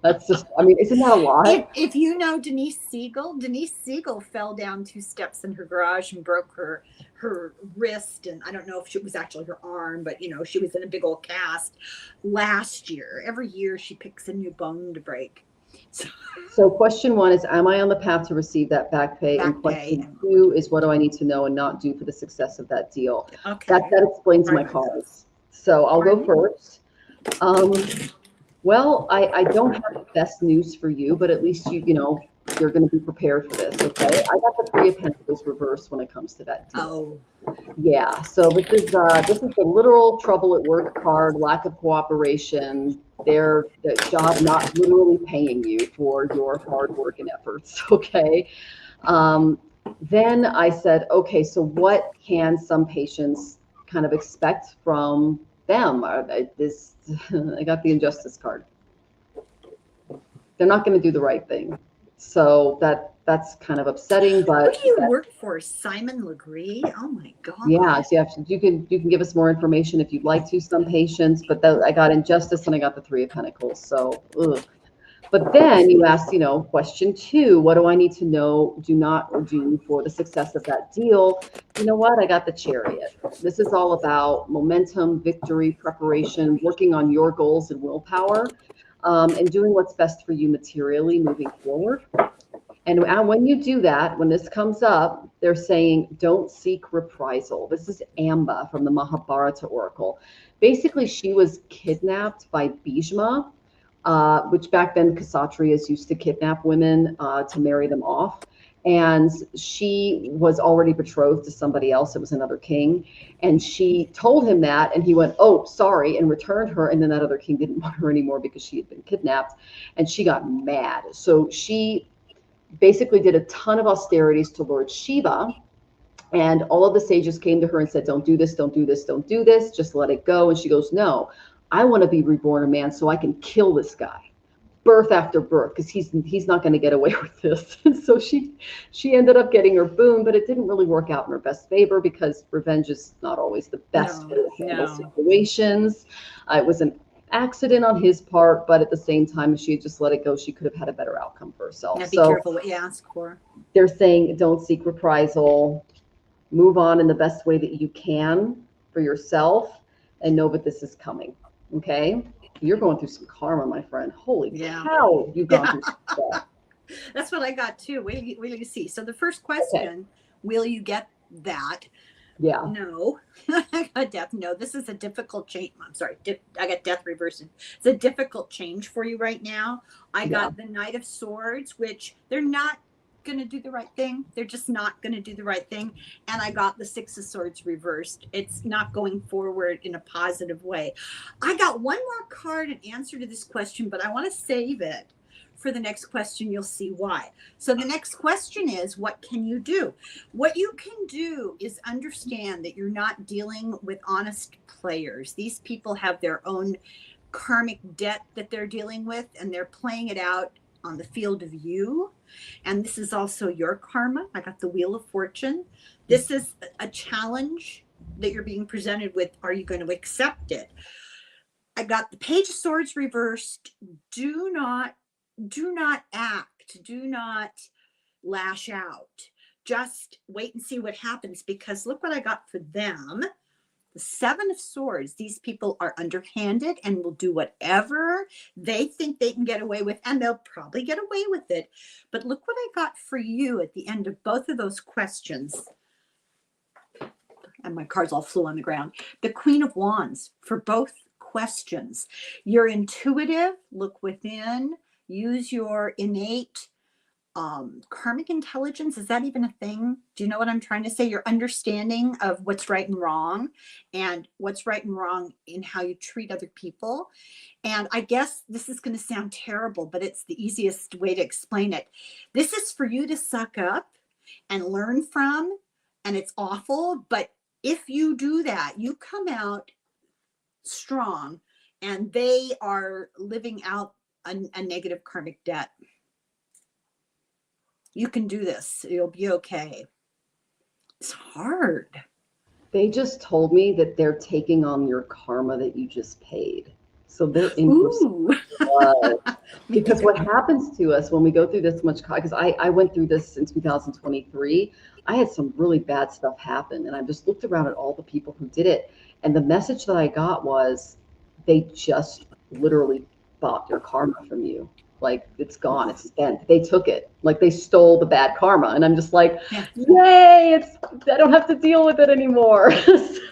S1: that's just, I mean, isn't that a lot?
S2: If you know Denise Siegel fell down 2 steps in her garage and broke her wrist, and I don't know if it was actually her arm, but she was in a big old cast last year. Every year she picks a new bone to break.
S1: So question one is, am I on the path to receive that back pay? And question two is, what do I need to know and not do for the success of that deal?
S2: Okay.
S1: That explains my cards. So I'll go first. Well, I don't have the best news for you, but at least you're going to be prepared for this, okay? I got the Three of Pentacles reversed when it comes to that deal.
S2: Oh.
S1: Yeah, so this is the literal trouble at work card, lack of cooperation, the job not literally paying you for your hard work and efforts, okay? Then I said, okay, so what can some patients kind of expect from them? I got the injustice card. They're not going to do the right thing. So that's kind of upsetting, but
S2: what do you work for? Simon Legree? Oh my God.
S1: Yeah, so you can give us more information if you'd like to, some patients, but I got injustice and I got the Three of Pentacles. So ugh. But then you asked, question two, what do I need to know, do not or do for the success of that deal? You know what? I got the Chariot. This is all about momentum, victory, preparation, working on your goals and willpower, and doing what's best for you materially moving forward. And when you do that, when this comes up, they're saying, don't seek reprisal. This is Amba from the Mahabharata Oracle. Basically, she was kidnapped by Bhishma, which back then Kshatriyas used to kidnap women to marry them off. And she was already betrothed to somebody else. It was another king. And she told him that, and he went, oh, sorry, and returned her. And then that other king didn't want her anymore because she had been kidnapped. And she got mad. So she basically did a ton of austerities to Lord Shiva. And all of the sages came to her and said, don't do this, don't do this, don't do this, just let it go. And she goes, no, I want to be reborn a man so I can kill this guy, birth after birth, because he's not going to get away with this. And so she ended up getting her boon, but it didn't really work out in her best favor because revenge is not always the best way to handle situations. It was an accident on his part, but at the same time, if she had just let it go, she could have had a better outcome for herself.
S2: Now be careful what you ask for.
S1: They're saying don't seek reprisal, move on in the best way that you can for yourself, and know that this is coming. Okay, you're going through some karma, my friend. Holy cow, you've gone through some stuff.
S2: That's what I got too. Wait till you see. So the first question, will you get that?
S1: Yeah.
S2: No. I got death. No, this is a difficult change. I'm sorry. I got death reversing. It's a difficult change for you right now. I got the Knight of Swords, which they're not going to do the right thing. They're just not going to do the right thing. And I got the Six of Swords reversed. It's not going forward in a positive way. I got one more card in answer to this question, but I want to save it for the next question. You'll see why. So the next question is, what can you do? What you can do is understand that you're not dealing with honest players. These people have their own karmic debt that they're dealing with, and they're playing it out on the field of you. And this is also your karma. I got the Wheel of Fortune. This is a challenge that you're being presented with. Are you going to accept it? I got the Page of Swords reversed. Do not act. Do not lash out. Just wait and see what happens, because look what I got for them. The Seven of Swords. These people are underhanded and will do whatever they think they can get away with, and they'll probably get away with it. But look what I got for you at the end of both of those questions. And my cards all flew on the ground. The Queen of Wands for both questions. You're intuitive, look within, use your innate karmic intelligence. Is that even a thing? Do you know what I'm trying to say? Your understanding of what's right and wrong, and what's right and wrong in how you treat other people. And I guess this is going to sound terrible, but it's the easiest way to explain it. This is for you to suck up and learn from, and it's awful, but if you do that, you come out strong, and they are living out a negative karmic debt. You can do this. You'll be okay. It's hard.
S1: They just told me that they're taking on your karma that you just paid. So they're in for some blood. Because what happens to us when we go through this much, because I went through this in 2023, I had some really bad stuff happen, and I just looked around at all the people who did it, and the message that I got was they just literally bought your karma from you. Like, it's gone, it's spent. They took it, like they stole the bad karma. And I'm just like, yay, I don't have to deal with it anymore.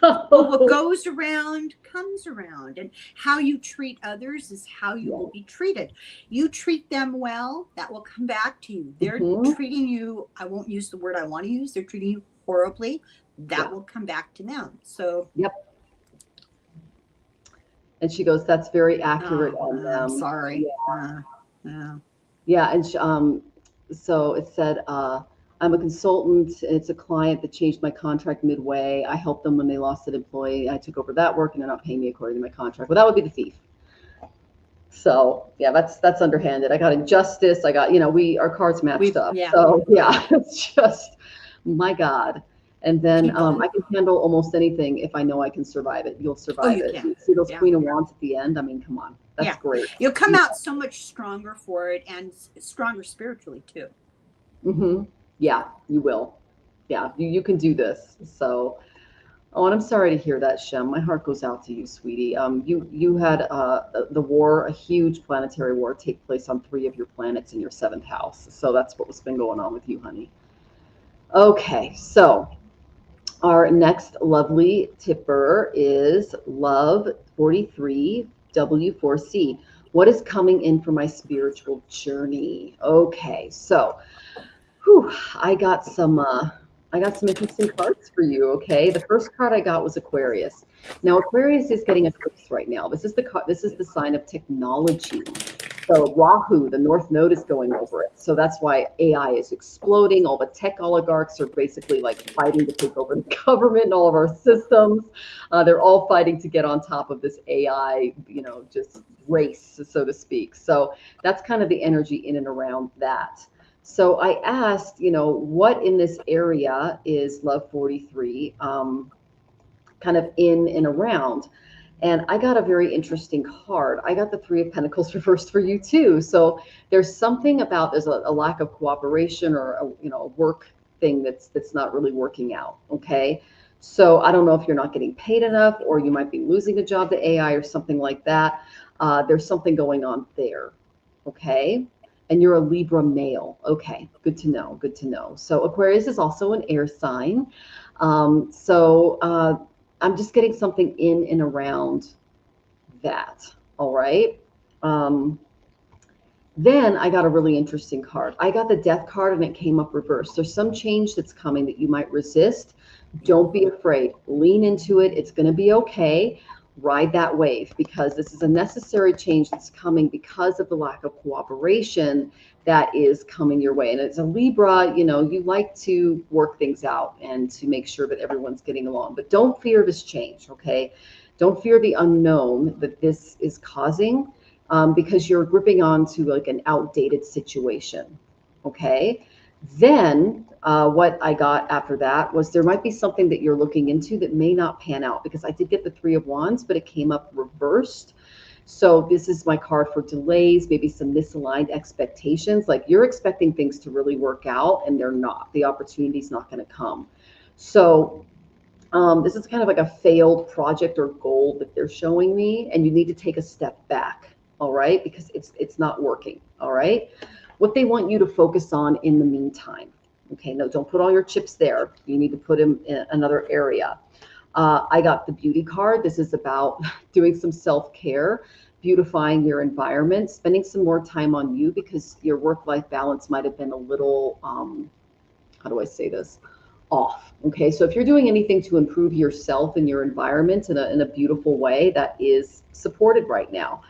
S2: Well, what goes around comes around, and how you treat others is how you will be treated. You treat them well, that will come back to you. They're treating you, I won't use the word I want to use, they're treating you horribly, that will come back to them. So
S1: and she goes, that's very accurate on them.
S2: I'm sorry.
S1: And so it said, I'm a consultant. It's a client that changed my contract midway. I helped them when they lost an employee. I took over that work, and they're not paying me according to my contract. Well, that would be the thief. So yeah, that's underhanded. I got injustice. I got, our cards matched up. So yeah, it's just, my God. And then I can handle almost anything if I know I can survive it. You'll survive it. You see those Queen of Wands at the end? I mean, come on. That's great.
S2: You'll come out so much stronger for it, and stronger spiritually too.
S1: Yeah, you will. Yeah, you can do this. So, and I'm sorry to hear that, Shem. My heart goes out to you, sweetie. You had the war, a huge planetary war, take place on 3 of your planets in your 7th house. So that's what's been going on with you, honey. Okay, so our next lovely tipper is Love 43 W4C. What is coming in for my spiritual journey? Okay, so I got some interesting cards for you. Okay, the first card I got was Aquarius. Now Aquarius is getting eclipsed right now. This is the sign of technology. So Rahu, the North Node, is going over it. So that's why AI is exploding. All the tech oligarchs are basically like fighting to take over the government and all of our systems. They're all fighting to get on top of this AI, just race, so to speak. So that's kind of the energy in and around that. So I asked, what in this area is Love 43 kind of in and around? And I got a very interesting card. I got the 3 of Pentacles reversed for you too. So there's something about, there's a lack of cooperation, or a work thing that's not really working out. Okay. So I don't know if you're not getting paid enough, or you might be losing a job to AI or something like that. There's something going on there. Okay. And you're a Libra male. Okay. Good to know. Good to know. So Aquarius is also an air sign. I'm just getting something in and around that. All right. Then I got a really interesting card. I got the Death card, and it came up reversed. There's some change that's coming that you might resist. Don't be afraid. Lean into it. It's going to be okay. Ride that wave, because this is a necessary change that's coming because of the lack of cooperation that is coming your way. And as a Libra, you like to work things out and to make sure that everyone's getting along. But don't fear this change, okay? Don't fear the unknown that this is causing, because you're gripping onto like an outdated situation, okay? Then what I got after that was there might be something that you're looking into that may not pan out, because I did get the 3 of Wands, but it came up reversed. So this is my card for delays, maybe some misaligned expectations. Like you're expecting things to really work out and they're not. The opportunity's not going to come. So this is kind of like a failed project or goal that they're showing me, and you need to take a step back, all right? Because it's not working, all right? What they want you to focus on in the meantime. Okay, no, don't put all your chips there. You need to put them in another area. I got the beauty card. This is about doing some self-care, beautifying your environment, spending some more time on you because your work-life balance might have been a little, how do I say this? Off. Okay, so if you're doing anything to improve yourself and your environment in a beautiful way, that is supported right now.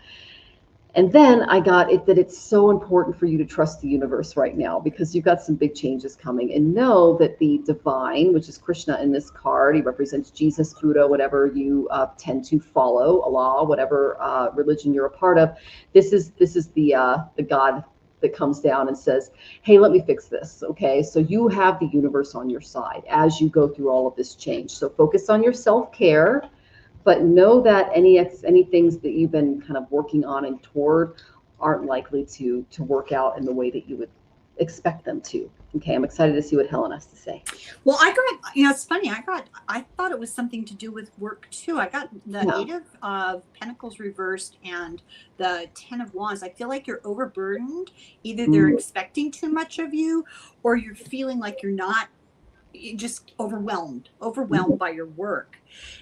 S1: And then I got it that it's so important for you to trust the universe right now because you've got some big changes coming, and know that the divine, which is Krishna in this card, he represents Jesus, Buddha, whatever you tend to follow, Allah, whatever religion you're a part of. This is the God that comes down and says, hey, let me fix this. Okay, so you have the universe on your side as you go through all of this change. So focus on your self-care. But know that any things that you've been kind of working on and toward aren't likely to work out in the way that you would expect them to. Okay, I'm excited to see what Helen has to say.
S2: Well, I got, it's funny. I thought it was something to do with work too. I got the Eight of Pentacles reversed and the 10 of Wands. I feel like you're overburdened. Either they're expecting too much of you, or you're feeling like you're just overwhelmed by your work.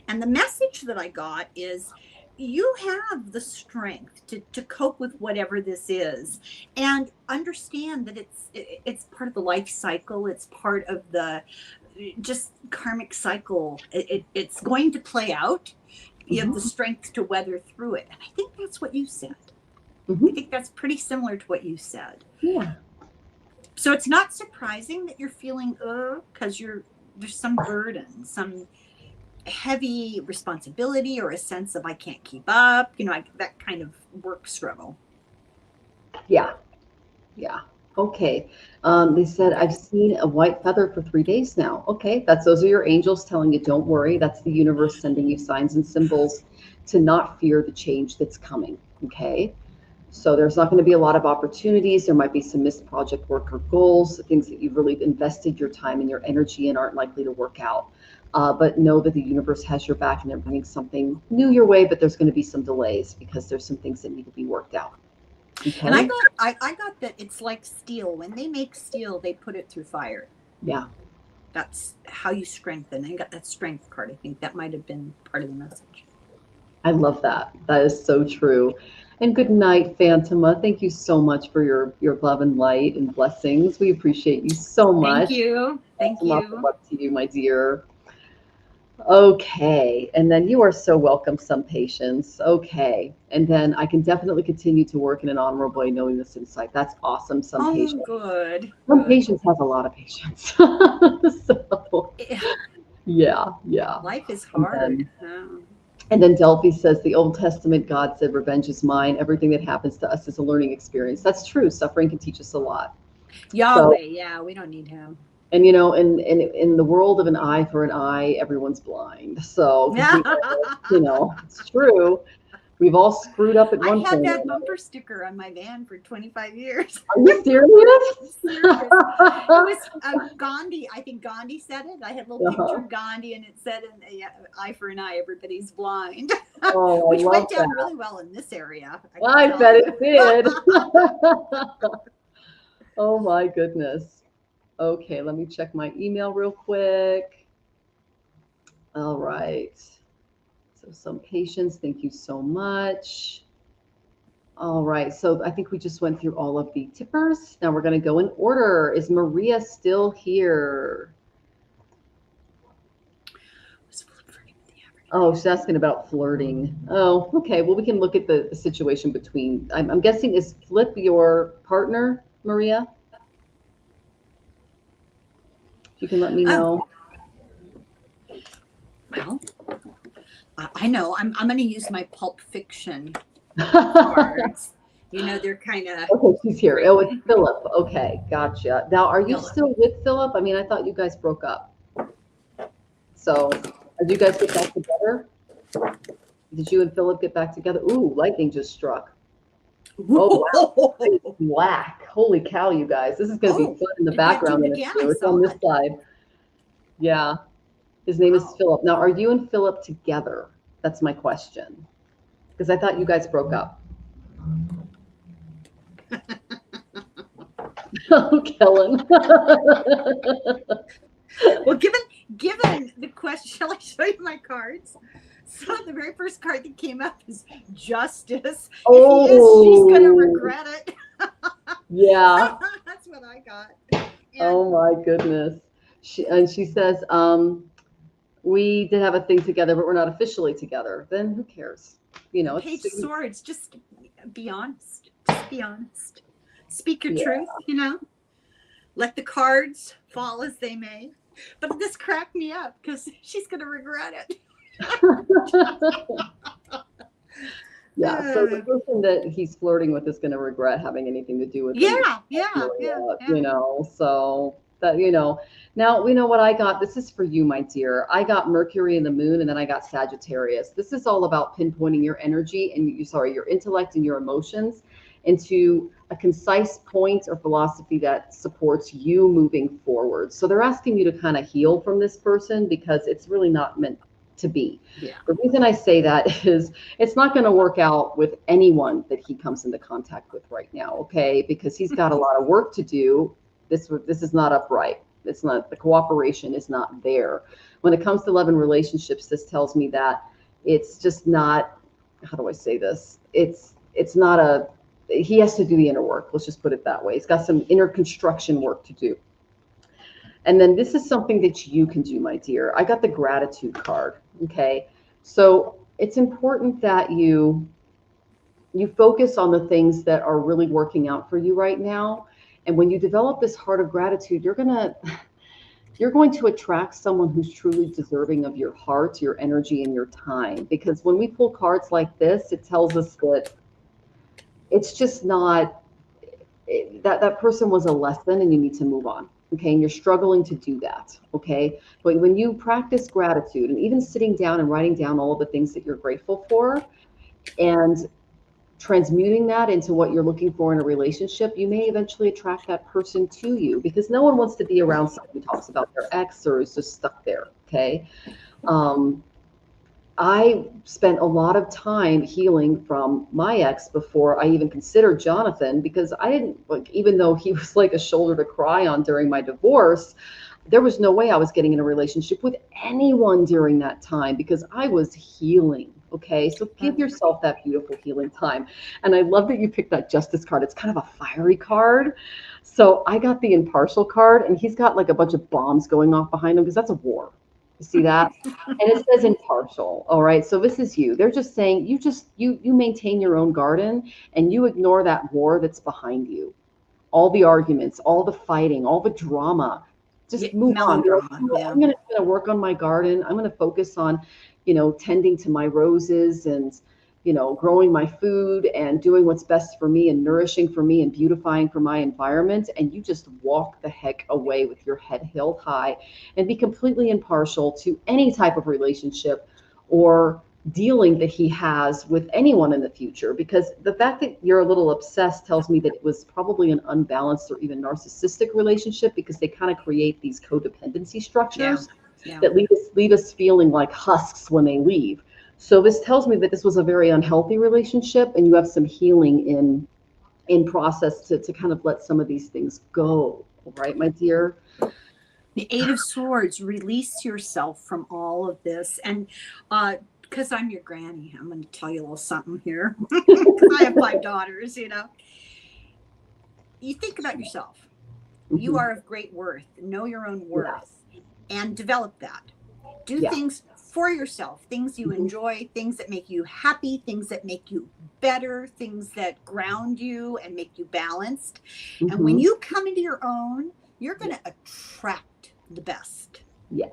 S2: And the message that I got is you have the strength to cope with whatever this is, and understand that it's part of the life cycle. It's part of the just karmic cycle. It's going to play out. You have the strength to weather through it. And I think that's what you said. I think that's pretty similar to what you said.
S1: Yeah. So
S2: it's not surprising that you're feeling because there's some burden, some heavy responsibility, or a sense of I can't keep up, that kind of work struggle.
S1: Yeah. Okay. They said, I've seen a white feather for 3 days now. Okay, those are your angels telling you, don't worry. That's the universe sending you signs and symbols to not fear the change that's coming. Okay. So there's not going to be a lot of opportunities. There might be some missed project work or goals, things that you've really invested your time and your energy in aren't likely to work out. But know that the universe has your back and they're bringing something new your way, but there's going to be some delays because there's some things that need to be worked out. Okay?
S2: And I got that it's like steel. When they make steel, they put it through fire.
S1: Yeah.
S2: That's how you strengthen. I got that strength card. I think that might have been part of the message.
S1: I love that. That is so true. And good night, Phantoma. Thank you so much for your love and light and blessings. We appreciate you so much.
S2: Thank you. Thank you.
S1: Love to you, my dear. Okay. And then you are so welcome, some patience. Okay. And then I can definitely continue to work in an honorable way knowing this insight. That's awesome. Some patience.
S2: Good.
S1: Some patience has a lot of patience. So, yeah.
S2: Life is hard.
S1: And then Delphi says, the Old Testament God said, revenge is mine. Everything that happens to us is a learning experience. That's true. Suffering can teach us a lot.
S2: Yahweh, we don't need him.
S1: And, in the world of an eye for an eye, everyone's blind. So, it's true. We've all screwed up at one point.
S2: I had that bumper sticker on my van for 25 years.
S1: Are you serious?
S2: It was Gandhi. I think Gandhi said it. I had a little picture of Gandhi, and it said, eye for an eye, everybody's blind. Which went down really well in this area.
S1: I bet it did. Oh, my goodness. Okay, let me check my email real quick. All right. So some patience. Thank you so much. All right. So I think we just went through all of the tippers. Now we're going to go in order. Is Maria still here? Oh, she's asking about flirting. Oh, okay. Well, we can look at the situation between, I'm guessing, is Flip your partner, Maria? If you can let me know.
S2: Well, I know. I'm going to use my Pulp Fiction cards. They're kind of.
S1: Okay, she's here. Oh, it's Philip. Okay, gotcha. Now, are you still with Philip? I mean, I thought you guys broke up. So, did you guys get back together? Did you and Philip get back together? Ooh, lightning just struck. Oh, wow. It's black. Holy cow, you guys. This is going to be fun in the background. It's on this side. Yeah. His name is Philip. Now, are you and Philip together? That's my question. Because I thought you guys broke up. Oh, Helen.
S2: Well, given the question, shall I show you my cards? So the very first card that came up is Justice.
S1: Oh,
S2: if he is, she's gonna regret it.
S1: Yeah.
S2: That's what I got. And
S1: oh my goodness. She says, we did have a thing together, but we're not officially together. Then who cares? You know,
S2: Page of Swords, just be honest. Just be honest. Speak your truth, you know. Let the cards fall as they may. But this cracked me up because she's gonna regret it.
S1: Yeah, so the person that he's flirting with is going to regret having anything to do with him. You know, so that, you know, now we know what I got. This is for you, my dear. I got Mercury and the moon, and then I got Sagittarius. This is all about pinpointing your energy and your intellect and your emotions into a concise point or philosophy that supports you moving forward. So they're asking you to kind of heal from this person because it's really not meant to be.
S2: Yeah.
S1: The reason I say that is it's not going to work out with anyone that he comes into contact with right now, okay? Because he's got a lot of work to do. This is not upright. It's not, the cooperation is not there. When it comes to love and relationships, this tells me that it's just not, how do I say this? It's not he has to do the inner work. Let's just put it that way. He's got some inner construction work to do. And then this is something that you can do, my dear. I got the gratitude card. Okay. So it's important that you focus on the things that are really working out for you right now. And when you develop this heart of gratitude, you're going to attract someone who's truly deserving of your heart, your energy, and your time. Because when we pull cards like this, it tells us that it's just not, that person was a lesson and you need to move on. Okay, and you're struggling to do that. Okay, but when you practice gratitude and even sitting down and writing down all of the things that you're grateful for and transmuting that into what you're looking for in a relationship, you may eventually attract that person to you, because no one wants to be around someone who talks about their ex or is just stuck there. Okay. I spent a lot of time healing from my ex before I even considered Jonathan, because I didn't, like, even though he was like a shoulder to cry on during my divorce, there was no way I was getting in a relationship with anyone during that time because I was healing. Okay. So give yourself that beautiful healing time. And I love that you picked that Justice card. It's kind of a fiery card. So I got the Impartial card, and he's got like a bunch of bombs going off behind him because that's a war. You see that? And it says impartial. All right. So this is you. They're just saying you maintain your own garden and you ignore that war that's behind you. All the arguments, all the fighting, all the drama. Just move on. I'm going to work on my garden. I'm going to focus on, tending to my roses and, growing my food and doing what's best for me and nourishing for me and beautifying for my environment. And you just walk the heck away with your head held high and be completely impartial to any type of relationship or dealing that he has with anyone in the future. Because the fact that you're a little obsessed tells me that it was probably an unbalanced or even narcissistic relationship, because they kind of create these codependency structures that leave us feeling like husks when they leave. So this tells me that this was a very unhealthy relationship, and you have some healing in process to kind of let some of these things go. All right, my dear.
S2: The Eight of Swords, release yourself from all of this. And because I'm your granny, I'm going to tell you a little something here. I have 5 daughters, You think about yourself. Mm-hmm. You are of great worth. Know your own worth and develop that. Do things for yourself, things you enjoy, things that make you happy, things that make you better, things that ground you and make you balanced. And when you come into your own, you're going to attract the best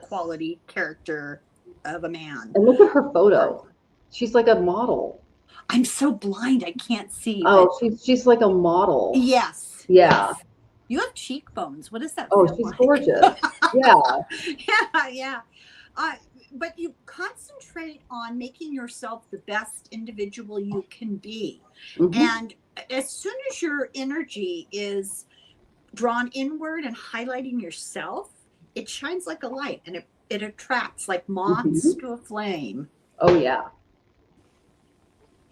S2: quality character of a man.
S1: And look at her photo. She's like a model.
S2: I'm so blind, I can't see.
S1: Oh, she's like a model.
S2: Yes.
S1: Yeah.
S2: Yes. You have cheekbones. What is that?
S1: Oh, she's gorgeous. Yeah.
S2: Yeah. but you concentrate on making yourself the best individual you can be.
S1: Mhm.
S2: And as soon as your energy is drawn inward and highlighting yourself, it shines like a light, and it attracts like moths
S1: Mhm.
S2: to a flame.
S1: Oh yeah,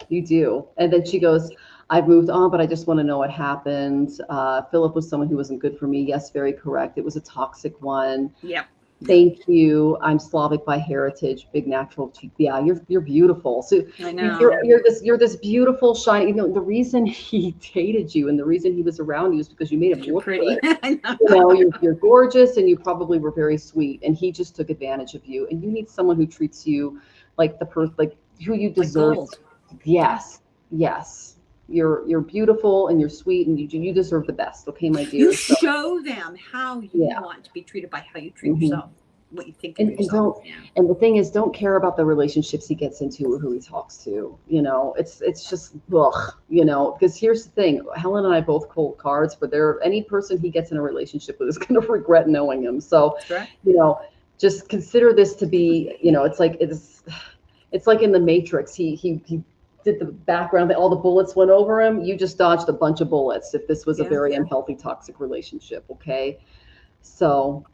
S1: you do. And then she goes, I've moved on, but I just want to know what happened. Philip was someone who wasn't good for me. Yes, very correct. It was a toxic one.
S2: Yep.
S1: Thank you. I'm Slavic by heritage, big natural. Yeah, you're beautiful. So
S2: I
S1: you-
S2: know.
S1: you're this beautiful, shiny. You know, the reason he dated you and the reason he was around you is because you made him
S2: You're
S1: look
S2: pretty.
S1: good.
S2: I know.
S1: You know, you're gorgeous and you probably were very sweet. And he just took advantage of you. And you need someone who treats you like like who you
S2: Like
S1: deserve.
S2: gold.
S1: Yes, yes. You're beautiful and you're sweet and you deserve the best. Okay, my
S2: You
S1: dear. So
S2: show them how you
S1: yeah.
S2: want to be treated by how you treat
S1: Mhm.
S2: yourself, what you think of
S1: And
S2: yourself.
S1: don't
S2: Yeah.
S1: and the thing is, don't care about the relationships he gets into or who he talks to. You know, it's just ugh, you know, because here's the thing, Helen and I both hold cards for any person he gets in a relationship with is gonna regret knowing him. So,
S2: Correct.
S1: you know, just consider this to be, you know, it's like in the Matrix. He did the background, all the bullets went over him. You just dodged a bunch of bullets if this was a
S2: Yeah.
S1: very unhealthy, toxic relationship. Okay. So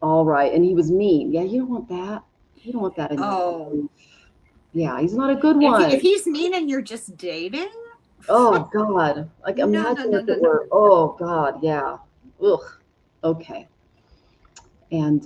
S1: all right. And he was mean. Yeah, you don't want that. You don't want that in your
S2: Oh,
S1: life. Yeah, he's not a good
S2: if
S1: one.
S2: he's mean and you're just dating,
S1: Oh God. Like
S2: no, no,
S1: imagine
S2: no,
S1: if
S2: no,
S1: it
S2: no.
S1: were, oh God, yeah. Ugh. Okay. And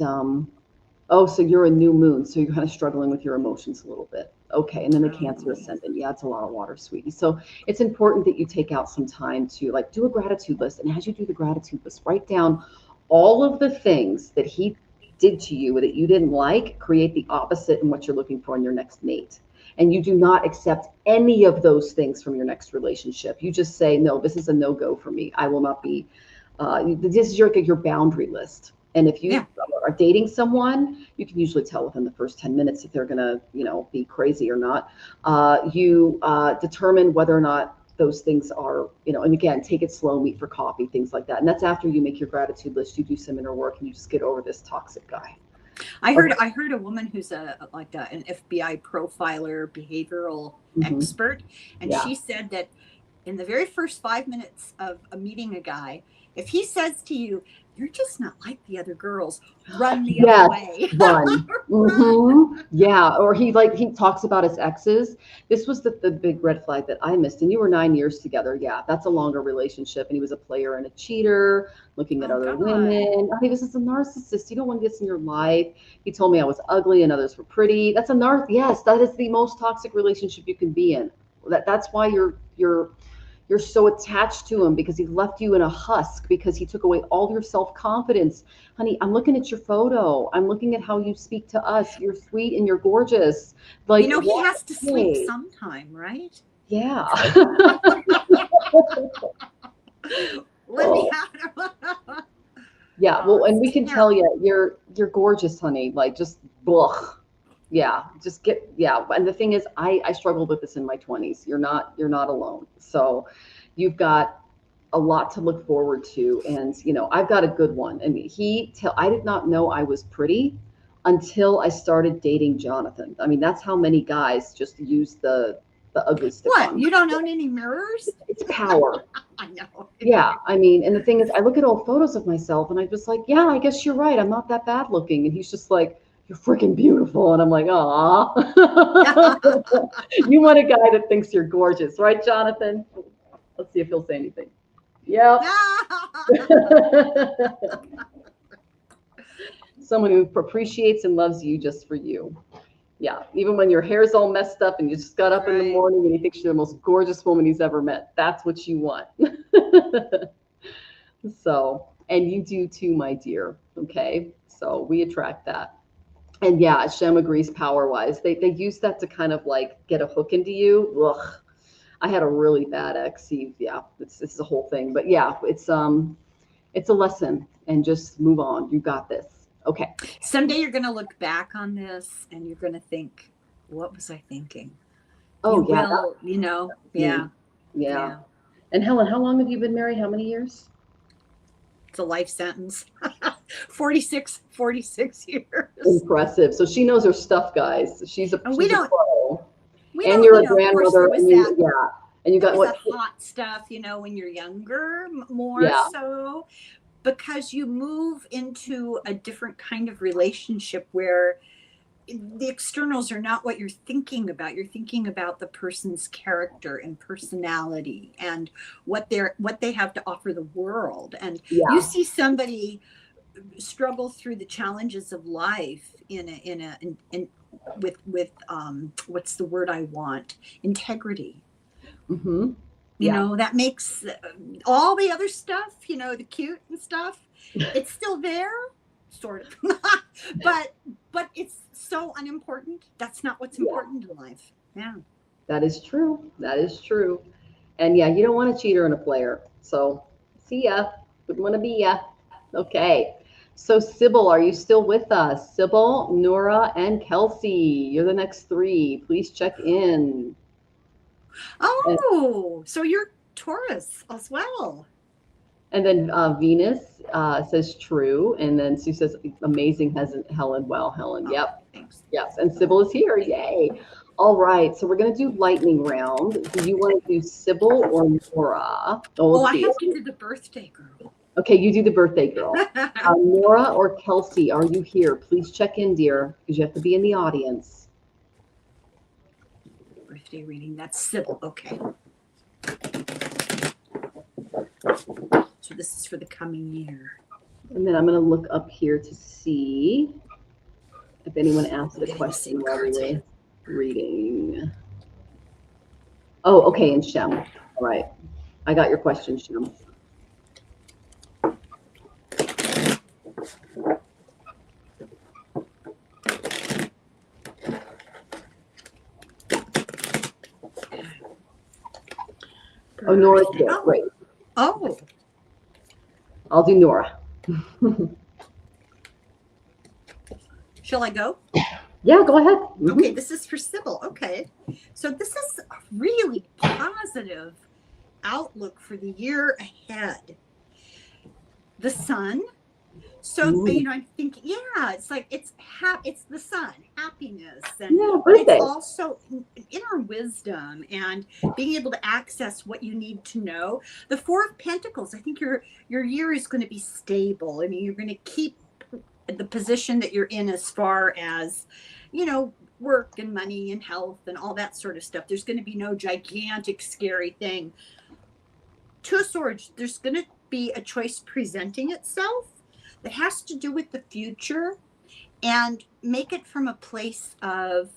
S1: oh, so you're a new moon, so you're kind of struggling with your emotions a little bit. Okay, and then the Cancer
S2: Oh,
S1: ascendant. Yeah, it's a lot of water, sweetie. So it's important that you take out some time to like do a gratitude list. And as you do the gratitude list, write down all of the things that he did to you that you didn't like, create the opposite in what you're looking for in your next mate. And you do not accept any of those things from your next relationship. You just say, no, this is a no-go for me. I will not be, this is your boundary list. And if you
S2: yeah.
S1: are dating someone, you can usually tell within the first 10 minutes if they're going to, you know, be crazy or not. You determine whether or not those things are, you know, and again, take it slow, meet for coffee, things like that. And that's after you make your gratitude list, you do some inner work and you just get over this toxic guy.
S2: I
S1: Okay.
S2: heard a woman who's an FBI profiler, behavioral
S1: Mhm.
S2: expert, and
S1: Yeah.
S2: she said that in the very first 5 minutes of meeting a guy, if he says to you, "You're just not like the other girls," run the other
S1: Yes,
S2: way.
S1: run.
S2: Run.
S1: Yeah, or he talks about his exes. This was the big red flag that I missed. And you were 9 years together. Yeah, that's a longer relationship. And he was a player and a cheater, looking at
S2: Oh
S1: other
S2: God.
S1: women. He was just a narcissist. You don't want this in your life. He told me I was ugly and others were pretty. That's a yes, that is the most toxic relationship you can be in. That's why you're so attached to him because he left you in a husk because he took away all your self-confidence. Honey, I'm looking at your photo. I'm looking at how you speak to us. You're sweet and you're gorgeous.
S2: You
S1: Like,
S2: know, he
S1: walk
S2: has to sleep
S1: away.
S2: sometime, right?
S1: Yeah.
S2: Let me
S1: Oh,
S2: out.
S1: yeah.
S2: Oh,
S1: Well, and
S2: it's
S1: we can tell
S2: terrible.
S1: you you're gorgeous, honey. Like just ugh. Yeah, just yeah. And the thing is, I struggled with this in my 20s. You're not alone. So you've got a lot to look forward to. And you know, I've got a good one. I mean, I did not know I was pretty until I started dating Jonathan. I mean, that's how many guys just use the ugly stick
S2: What?
S1: on me.
S2: You don't own any mirrors?
S1: It's power.
S2: I know.
S1: Yeah, I mean, and the thing is, I look at old photos of myself and I'm just like, yeah, I guess you're right. I'm not that bad looking. And he's just like, you're freaking beautiful. And I'm like, aw. You want a guy that thinks you're gorgeous, right, Jonathan? Let's see if he'll say anything. Yep. Someone who appreciates and loves you just for you. Yeah, even when your hair's all messed up and you just got up in the
S2: Right.
S1: morning and he thinks you're the most gorgeous woman he's ever met. That's what you want. So, and you do too, my dear. Okay. So we attract that. And yeah, Shem agrees power wise. They use that to kind of like get a hook into you. Ugh. I had a really bad ex. Yeah, it's a whole thing. But yeah, it's a lesson and just move on. You got this. Okay.
S2: Someday you're going to look back on this and you're going to think, what was I thinking? You
S1: Oh yeah,
S2: will,
S1: me.
S2: yeah,
S1: Yeah.
S2: yeah.
S1: And Helen, how long have you been married? How many years?
S2: It's a life sentence. 46 years.
S1: Impressive. So she knows her stuff, guys. She's a pro. And you're a grandmother, and and you got
S2: that hot stuff, when you're younger, more so, because you move into a different kind of relationship where the externals are not what you're thinking about. You're thinking about the person's character and personality and what they have to offer the world. And you see somebody struggle through the challenges of life with what's the word I want? Integrity.
S1: Mm-hmm.
S2: That makes all the other stuff, the cute and stuff, it's still there, sort of. but it's so unimportant. That's not what's important in life. Yeah.
S1: That is true. That is true. And you don't want a cheater and a player. So see ya. Wouldn't want to be ya. Okay. So Sybil, are you still with us? Sybil, Nora, and Kelsey. You're the next three. Please check in.
S2: Oh, so you're Taurus as well.
S1: And then Venus says true. And then Sue says amazing, Helen. Well, Helen.
S2: Oh,
S1: yep.
S2: Thanks.
S1: Yes. And Sybil is here. Yay. All right. So we're going to do lightning round. Do you want to do Sybil or Nora?
S2: I have to do the birthday girl.
S1: Okay, you do the birthday girl. Nora or Kelsey, are you here? Please check in, dear, because you have to be in the audience.
S2: Birthday reading. That's Sybil. Okay. So this is for the coming year.
S1: And then I'm going to look up here to see if anyone asked a question while we were reading. Oh, okay, and Shem. All right. I got your question, Shem. Oh, Nora's good. Great.
S2: Oh.
S1: I'll do Nora.
S2: Shall I go?
S1: Yeah, go ahead. Mm-hmm.
S2: Okay, this is for Sybil. Okay. So this is a really positive outlook for the year ahead. The sun. So, I'm thinking, it's like it's the sun, happiness, and it's also inner wisdom and being able to access what you need to know. The Four of Pentacles, I think your year is going to be stable. I mean, you're going to keep the position that you're in as far as, work and money and health and all that sort of stuff. There's going to be no gigantic, scary thing. Two of Swords, there's going to be a choice presenting itself that has to do with the future, and make it from a place of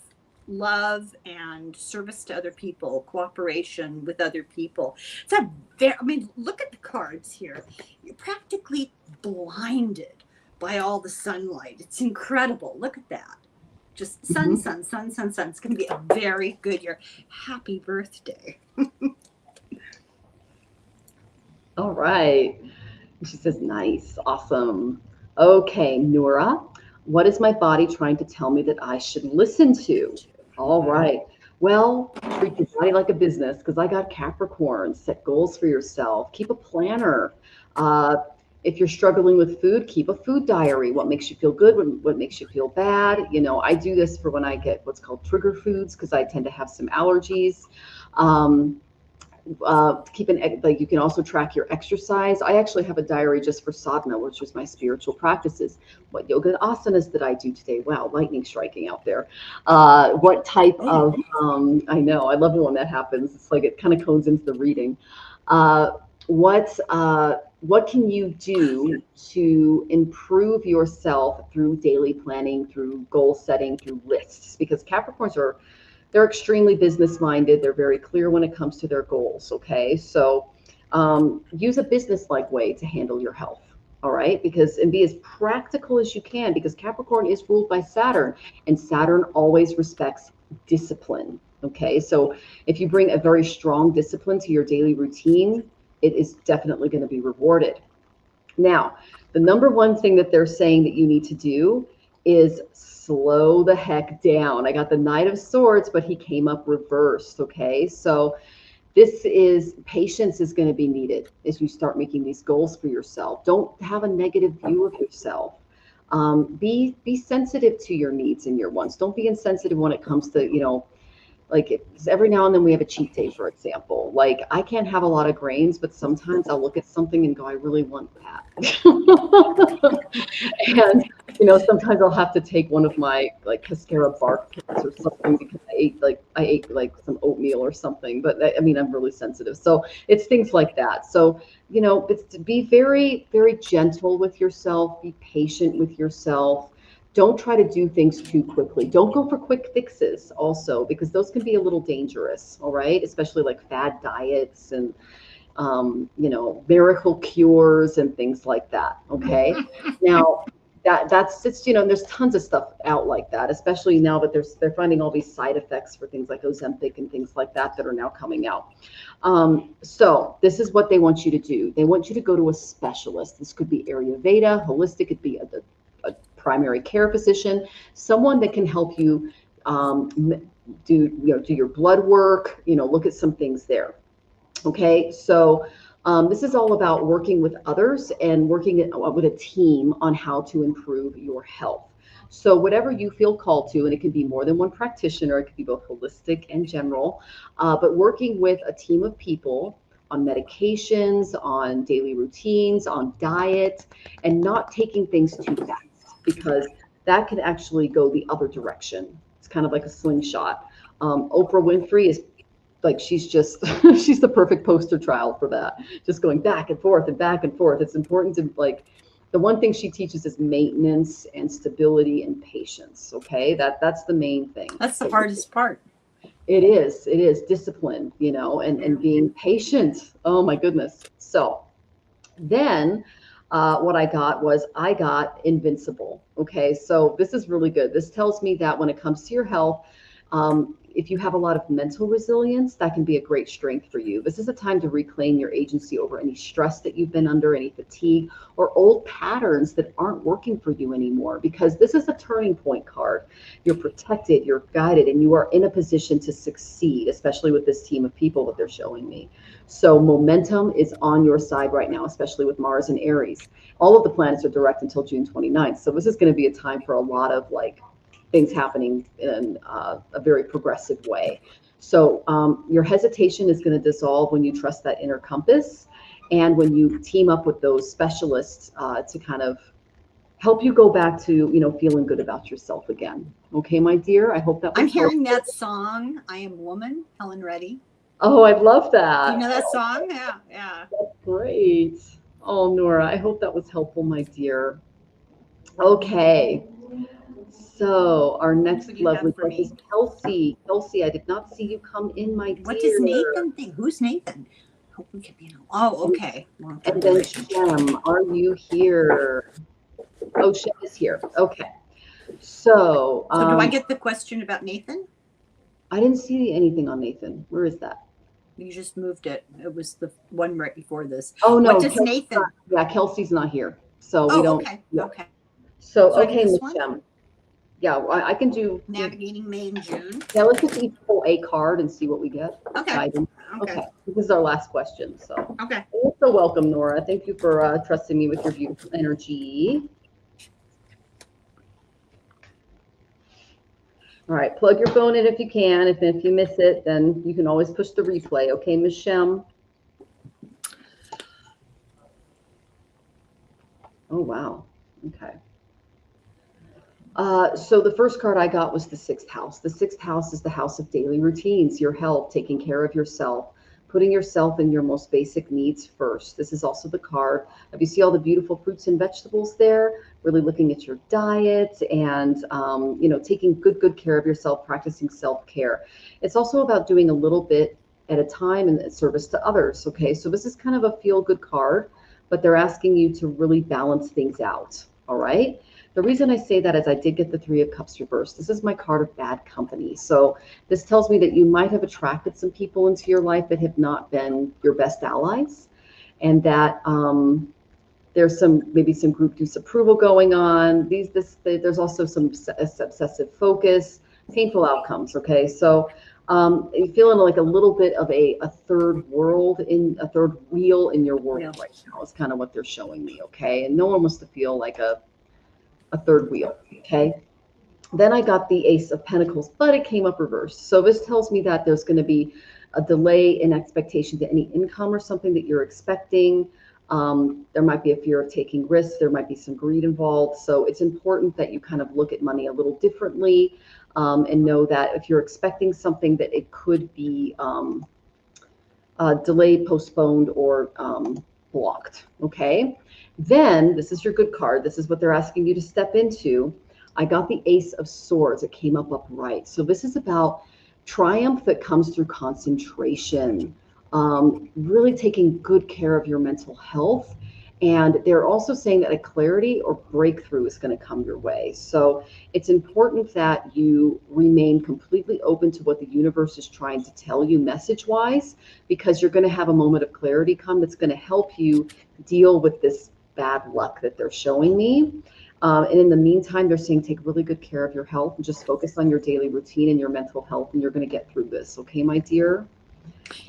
S2: love and service to other people, cooperation with other people. Look at the cards here. You're practically blinded by all the sunlight. It's incredible. Look at that. Just sun, sun, sun, sun, sun. It's going to be a very good year. Happy birthday.
S1: All right. She says, nice, awesome. Okay, Nora, what is my body trying to tell me that I should listen to? All right. Well, treat your body like a business, because I got Capricorn. Set goals for yourself. Keep a planner. If you're struggling with food, keep a food diary. What makes you feel good? What makes you feel bad? I do this for when I get what's called trigger foods, because I tend to have some allergies. You can also track your exercise. I actually have a diary just for sadhana, which is my spiritual practices. What yoga asanas did I do today? Wow, lightning striking out there. What type of, I know, I love it when that happens. It's like it kind of codes into the reading. What can you do to improve yourself through daily planning, through goal setting, through lists? Because Capricorns they're extremely business-minded. They're very clear when it comes to their goals, okay? So use a business-like way to handle your health, all right? And be as practical as you can, because Capricorn is ruled by Saturn, and Saturn always respects discipline, okay? So if you bring a very strong discipline to your daily routine, it is definitely going to be rewarded. Now, the number one thing that they're saying that you need to do is slow the heck down. I got the Knight of Swords, but he came up reversed, okay? So Patience is going to be needed as you start making these goals for yourself. Don't have a negative view of yourself. Be sensitive to your needs and your wants. Don't be insensitive when it comes to, like every now and then we have a cheat day, for example. Like I can't have a lot of grains, but sometimes I'll look at something and go, I really want that. And sometimes I'll have to take one of my like cascara bark pills or something because I ate like some oatmeal or something. But I mean, I'm really sensitive, so it's things like that. So it's to be very, very gentle with yourself. Be patient with yourself. Don't try to do things too quickly. Don't go for quick fixes also, because those can be a little dangerous. All right, especially like fad diets and miracle cures and things like that. Okay. Now that's it's, there's tons of stuff out like that, especially now that they're finding all these side effects for things like Ozempic and things like that are now coming out. So this is what they want you to do. They want you to go to a specialist. This could be Ayurveda, holistic, it could be a primary care physician, someone that can help you do your blood work, look at some things there. Okay, so this is all about working with others and working with a team on how to improve your health. So whatever you feel called to, and it can be more than one practitioner, it could be both holistic and general, but working with a team of people on medications, on daily routines, on diet, and not taking things too fast, because that can actually go the other direction. It's kind of like a slingshot. Oprah Winfrey is like, she's the perfect poster child for that. Just going back and forth and back and forth. It's important to the one thing she teaches is maintenance and stability and patience. Okay. That's the main thing.
S2: That's the hardest part.
S1: It is discipline, and being patient. Oh my goodness. So then what I got invincible. Okay. So this is really good. This tells me that when it comes to your health, if you have a lot of mental resilience, that can be a great strength for you. This is a time to reclaim your agency over any stress that you've been under, any fatigue, or old patterns that aren't working for you anymore, because this is a turning point card. You're protected, you're guided, and you are in a position to succeed, especially with this team of people that they're showing me. So momentum is on your side right now, especially with Mars and Aries. All of the planets are direct until June 29th. So this is going to be a time for a lot of things happening in a very progressive way. So your hesitation is going to dissolve when you trust that inner compass, and when you team up with those specialists to kind of help you go back to, feeling good about yourself again. Okay, my dear, I hope that was
S2: I'm hearing that song, I Am Woman, Helen Reddy.
S1: Oh, I love that.
S2: Do you know that song? Yeah.
S1: That's great. Oh, Nora, I hope that was helpful, my dear. Okay. So our next lovely person is Kelsey. Kelsey, I did not see you come in, my dear.
S2: What does Nathan think? Who's Nathan? Hope we can be. Oh, okay.
S1: And then Shem, are you here? Oh, Shem is here. Okay. So
S2: do I get the question about Nathan?
S1: I didn't see anything on Nathan. Where is that?
S2: You just moved it. It was the one right before this.
S1: Oh, no.
S2: What does Nathan?
S1: Kelsey's not here. So we don't.
S2: Okay.
S1: Yeah.
S2: Okay.
S1: So okay, Miss Shem. Yeah, I can do
S2: navigating May and June.
S1: Yeah, let's just each pull a card and see what we get.
S2: Okay.
S1: Okay. This is our last question. So
S2: okay.
S1: You're so welcome, Nora. Thank you for trusting me with your beautiful energy. All right, plug your phone in if you can. If you miss it, then you can always push the replay. Okay, Ms. Shem. Oh wow. Okay. So the first card I got was the 6th house. The 6th house is the house of daily routines, your health, taking care of yourself, putting yourself and your most basic needs first. This is also the card. If you see all the beautiful fruits and vegetables there, really looking at your diet and, taking good care of yourself, practicing self-care. It's also about doing a little bit at a time in service to others. Okay. So this is kind of a feel-good card, but they're asking you to really balance things out. All right. The reason I say that is I did get the 3 of Cups reversed. This is my card of bad company. So this tells me that you might have attracted some people into your life that have not been your best allies, and that there's maybe some group disapproval going on. There's also some obsessive focus, painful outcomes. Okay, so You're feeling like a little bit of a third world, in a third wheel in your world
S2: Yeah.
S1: right now is kind of what they're showing me. Okay. And no one wants to feel like a third wheel. Okay. Then I got the Ace of Pentacles, but it came up reversed. So this tells me that there's going to be a delay in expectation to any income or something that you're expecting. There might be a fear of taking risks. There might be some greed involved. So it's important that you kind of look at money a little differently, and know that if you're expecting something, that it could be delayed, postponed, or blocked. Okay. Then this is your good card. This is what they're asking you to step into. I got the Ace of Swords. It came up upright. So this is about triumph that comes through concentration, really taking good care of your mental health. And they're also saying that a clarity or breakthrough is going to come your way. So it's important that you remain completely open to what the universe is trying to tell you message-wise, because you're going to have a moment of clarity come that's going to help you deal with this bad luck that they're showing me. And in the meantime, they're saying take really good care of your health and just focus on your daily routine and your mental health, and you're going to get through this. Okay, my dear?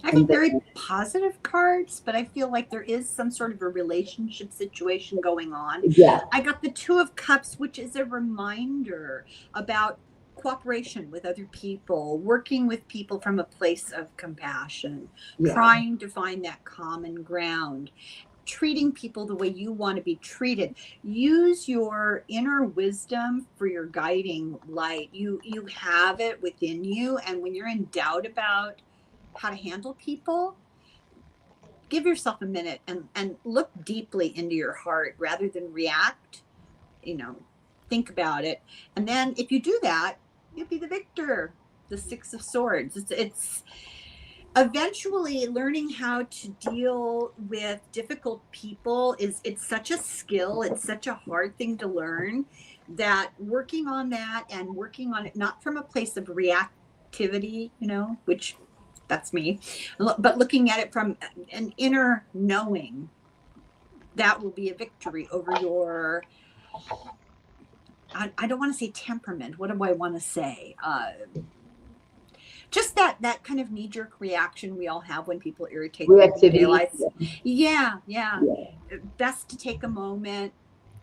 S2: I got very positive cards, but I feel like there is some sort of a relationship situation going on.
S1: Yeah.
S2: I got the Two of Cups, which is a reminder about cooperation with other people, working with people from a place of compassion, trying to find that common ground, treating people the way you want to be treated. Use your inner wisdom for your guiding light. You have it within you, and when you're in doubt about how to handle people, give yourself a minute and look deeply into your heart rather than react. Think about it, and then if you do that, you'll be the victor. The Six of Swords, it's eventually learning how to deal with difficult people. It's such a skill, it's such a hard thing to learn, that working on that and working on it not from a place of reactivity, which that's me, but looking at it from an inner knowing, that will be a victory over your, I don't want to say temperament. What do I want to say? Just that kind of knee-jerk reaction we all have when people irritate
S1: Reactivity.
S2: Yeah. Best to take a moment,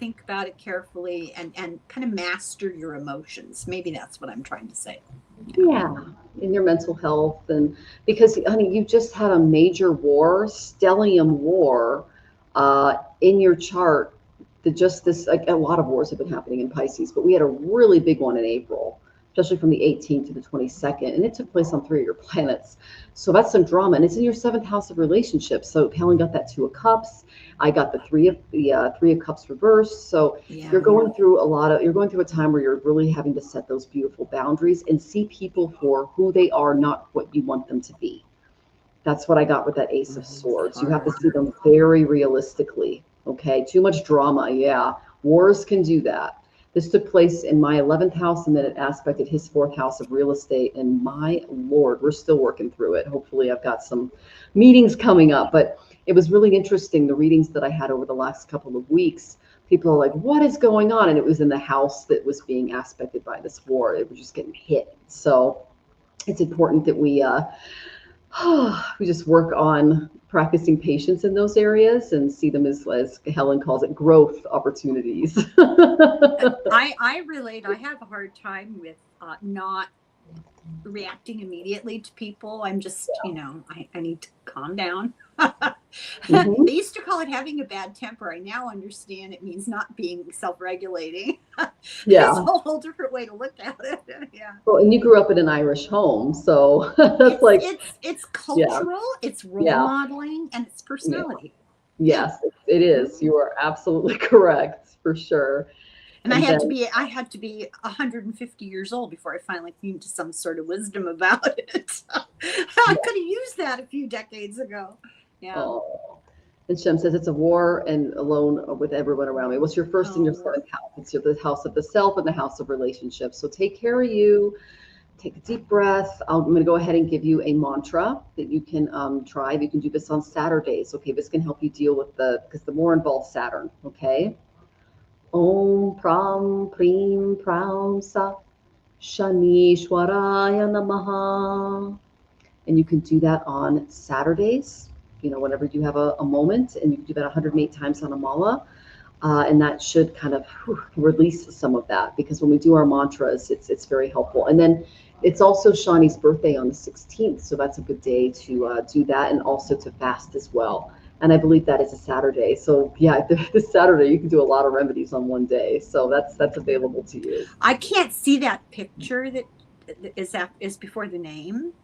S2: think about it carefully, and kind of master your emotions. Maybe that's what I'm trying to say.
S1: Yeah, in your mental health. And because, honey, you just had a major war, stellium war, in your chart. A lot of wars have been happening in Pisces, but we had a really big one in April, especially from the 18th to the 22nd, and it took place on 3 of your planets. So that's some drama, and it's in your 7th house of relationships. So Helen got that 2 of Cups. I got the 3 of Cups reversed. So you're going through a time where you're really having to set those beautiful boundaries and see people for who they are, not what you want them to be. That's what I got with that Ace of Swords. You have to see them very realistically. Okay, too much drama. Yeah, wars can do that. This took place in my 11th house, and then it aspected his 4th house of real estate. And my Lord, we're still working through it. Hopefully I've got some meetings coming up, but it was really interesting. The readings that I had over the last couple of weeks, people are like, what is going on? And it was in the house that was being aspected by this war. It was just getting hit. So it's important that we just work on practicing patience in those areas and see them as Helen calls it, growth opportunities.
S2: I relate. I have a hard time with not reacting immediately to people. I'm just, I need to calm down.
S1: Mm-hmm.
S2: They used to call it having a bad temper. I now understand it means not being self-regulating.
S1: Yeah.
S2: It's a whole different way to look at it. Yeah.
S1: Well, and you grew up in an Irish home, so that's
S2: it's cultural, it's role modeling, and it's personality.
S1: Yes, it is. You are absolutely correct, for sure.
S2: And I had to be 150 years old before I finally came to some sort of wisdom about it. I could have used that a few decades ago. Yeah.
S1: Oh. And Shem says it's a war and alone with everyone around me. What's your first and your 7th house? It's the house of the self and the house of relationships. So take care of you. Take a deep breath. I'm going to go ahead and give you a mantra that you can try. You can do this on Saturdays. Okay, this can help you deal with because the more involves Saturn. Okay. Om Pram Prim Pram Sa Shanishwaraya Namaha. And you can do that on Saturdays, whenever you have a moment, and you can do that 108 times on a mala. And that should kind of release some of that, because when we do our mantras, it's very helpful. And then it's also Shani's birthday on the 16th, so that's a good day to do that, and also to fast as well. And I believe that is a Saturday. So yeah, this Saturday you can do a lot of remedies on one day. So that's available to you.
S2: I can't see that picture that is before the name.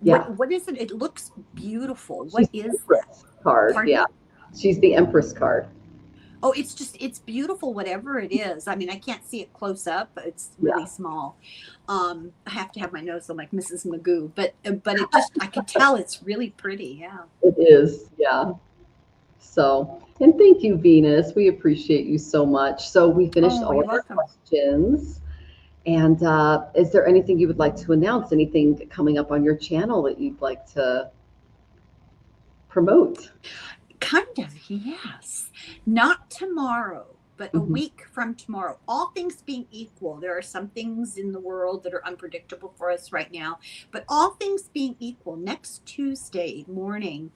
S1: Yeah.
S2: What is it? It looks beautiful. What
S1: She's
S2: is
S1: the Empress
S2: that?
S1: card?
S2: Pardon?
S1: Yeah, she's the Empress card.
S2: Oh, it's beautiful, whatever it is. I mean, I can't see it close up. It's really small. I have to have my nose on like Mrs. Magoo, but it just, I can tell it's really pretty. Yeah.
S1: It is. Yeah. So, and thank you, Venus. We appreciate you so much. So we finished all of our questions. And is there anything you would like to announce? Anything coming up on your channel that you'd like to promote?
S2: Kind of, yes. Not tomorrow, but a week from tomorrow. All things being equal, there are some things in the world that are unpredictable for us right now. But all things being equal, next Tuesday morning,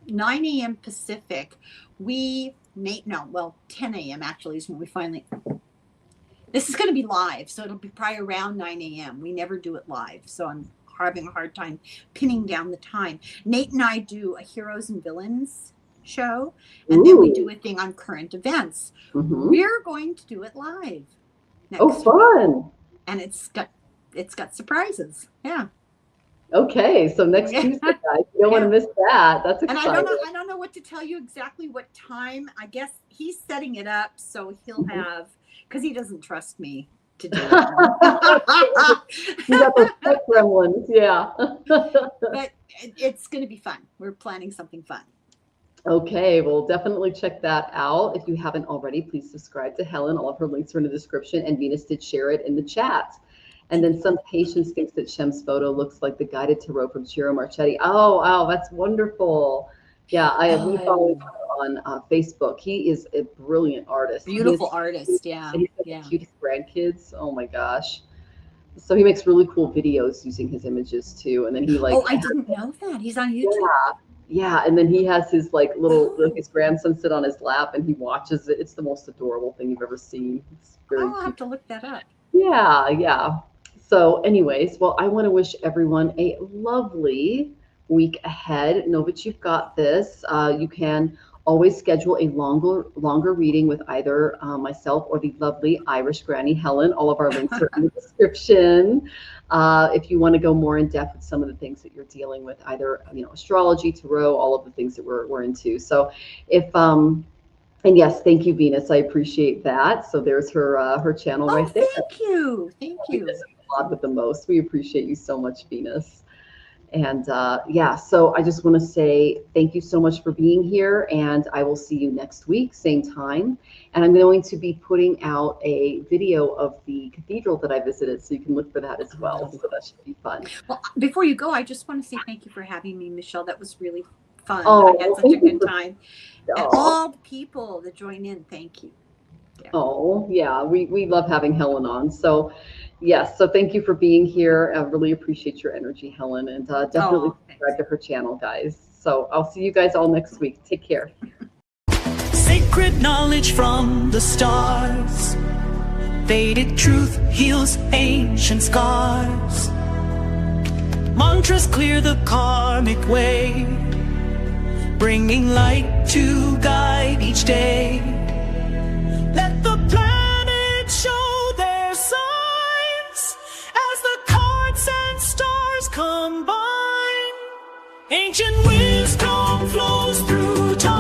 S2: 9 a.m. Pacific, 10 a.m. actually is when we finally... This is going to be live, so it'll be probably around 9 a.m. We never do it live, so I'm having a hard time pinning down the time. Nate and I do a Heroes and Villains show, and then we do a thing on current events. We're going to do it live next week.
S1: Fun!
S2: And it's got surprises. Yeah.
S1: Okay, so next Tuesday, guys, you don't want to miss that. That's exciting.
S2: And I don't know what to tell you exactly what time. I guess he's setting it up, so he'll have, because he doesn't trust me to do it.
S1: You got those pet gremlins, yeah.
S2: But it's going to be fun. We're planning something fun.
S1: Okay, well, definitely check that out. If you haven't already, please subscribe to Helen. All of her links are in the description, and Venus did share it in the chat. And then some patients thinks that Shem's photo looks like the guided tarot from Ciro Marchetti. Oh, that's wonderful. Yeah, we follow him on Facebook. He is a brilliant artist.
S2: Beautiful artist, yeah.
S1: And he's got the cutest grandkids. Oh my gosh. So he makes really cool videos using his images too. And then he like... Oh,
S2: I didn't know that. He's on YouTube.
S1: Yeah, and then he has his his grandson sit on his lap and he watches it. It's the most adorable thing you've ever seen. It's very
S2: I'll have to look that up.
S1: Yeah. So anyways, well, I want to wish everyone a lovely week ahead. Know that you've got this. You can always schedule a longer reading with either myself or the lovely Irish Granny Helen. All of our links are in the description. If you want to go more in depth with some of the things that you're dealing with, either astrology, tarot, all of the things that we're into. So and yes, thank you, Venus. I appreciate that. So there's her channel right there.
S2: Thank you.
S1: Venus applaud with the most. We appreciate you so much, Venus. And so I just want to say thank you so much for being here, and I will see you next week, same time. And I'm going to be putting out a video of the cathedral that I visited, so you can look for that as well. So that should be fun.
S2: Well, before you go, I just want to say thank you for having me, Michelle. That was really fun.
S1: I
S2: had such a good time. And all the people that join in, thank you.
S1: Yeah. We love having Helen on. So yes, so thank you for being here. I really appreciate your energy, Helen, and definitely subscribe to her channel, guys. So I'll see you guys all next week. Take care.
S3: Sacred knowledge from the stars. Vedic truth heals ancient scars. Mantras clear the karmic way, bringing light to guide each day. Let the planets show their signs as the cards and stars combine. Ancient wisdom flows through time.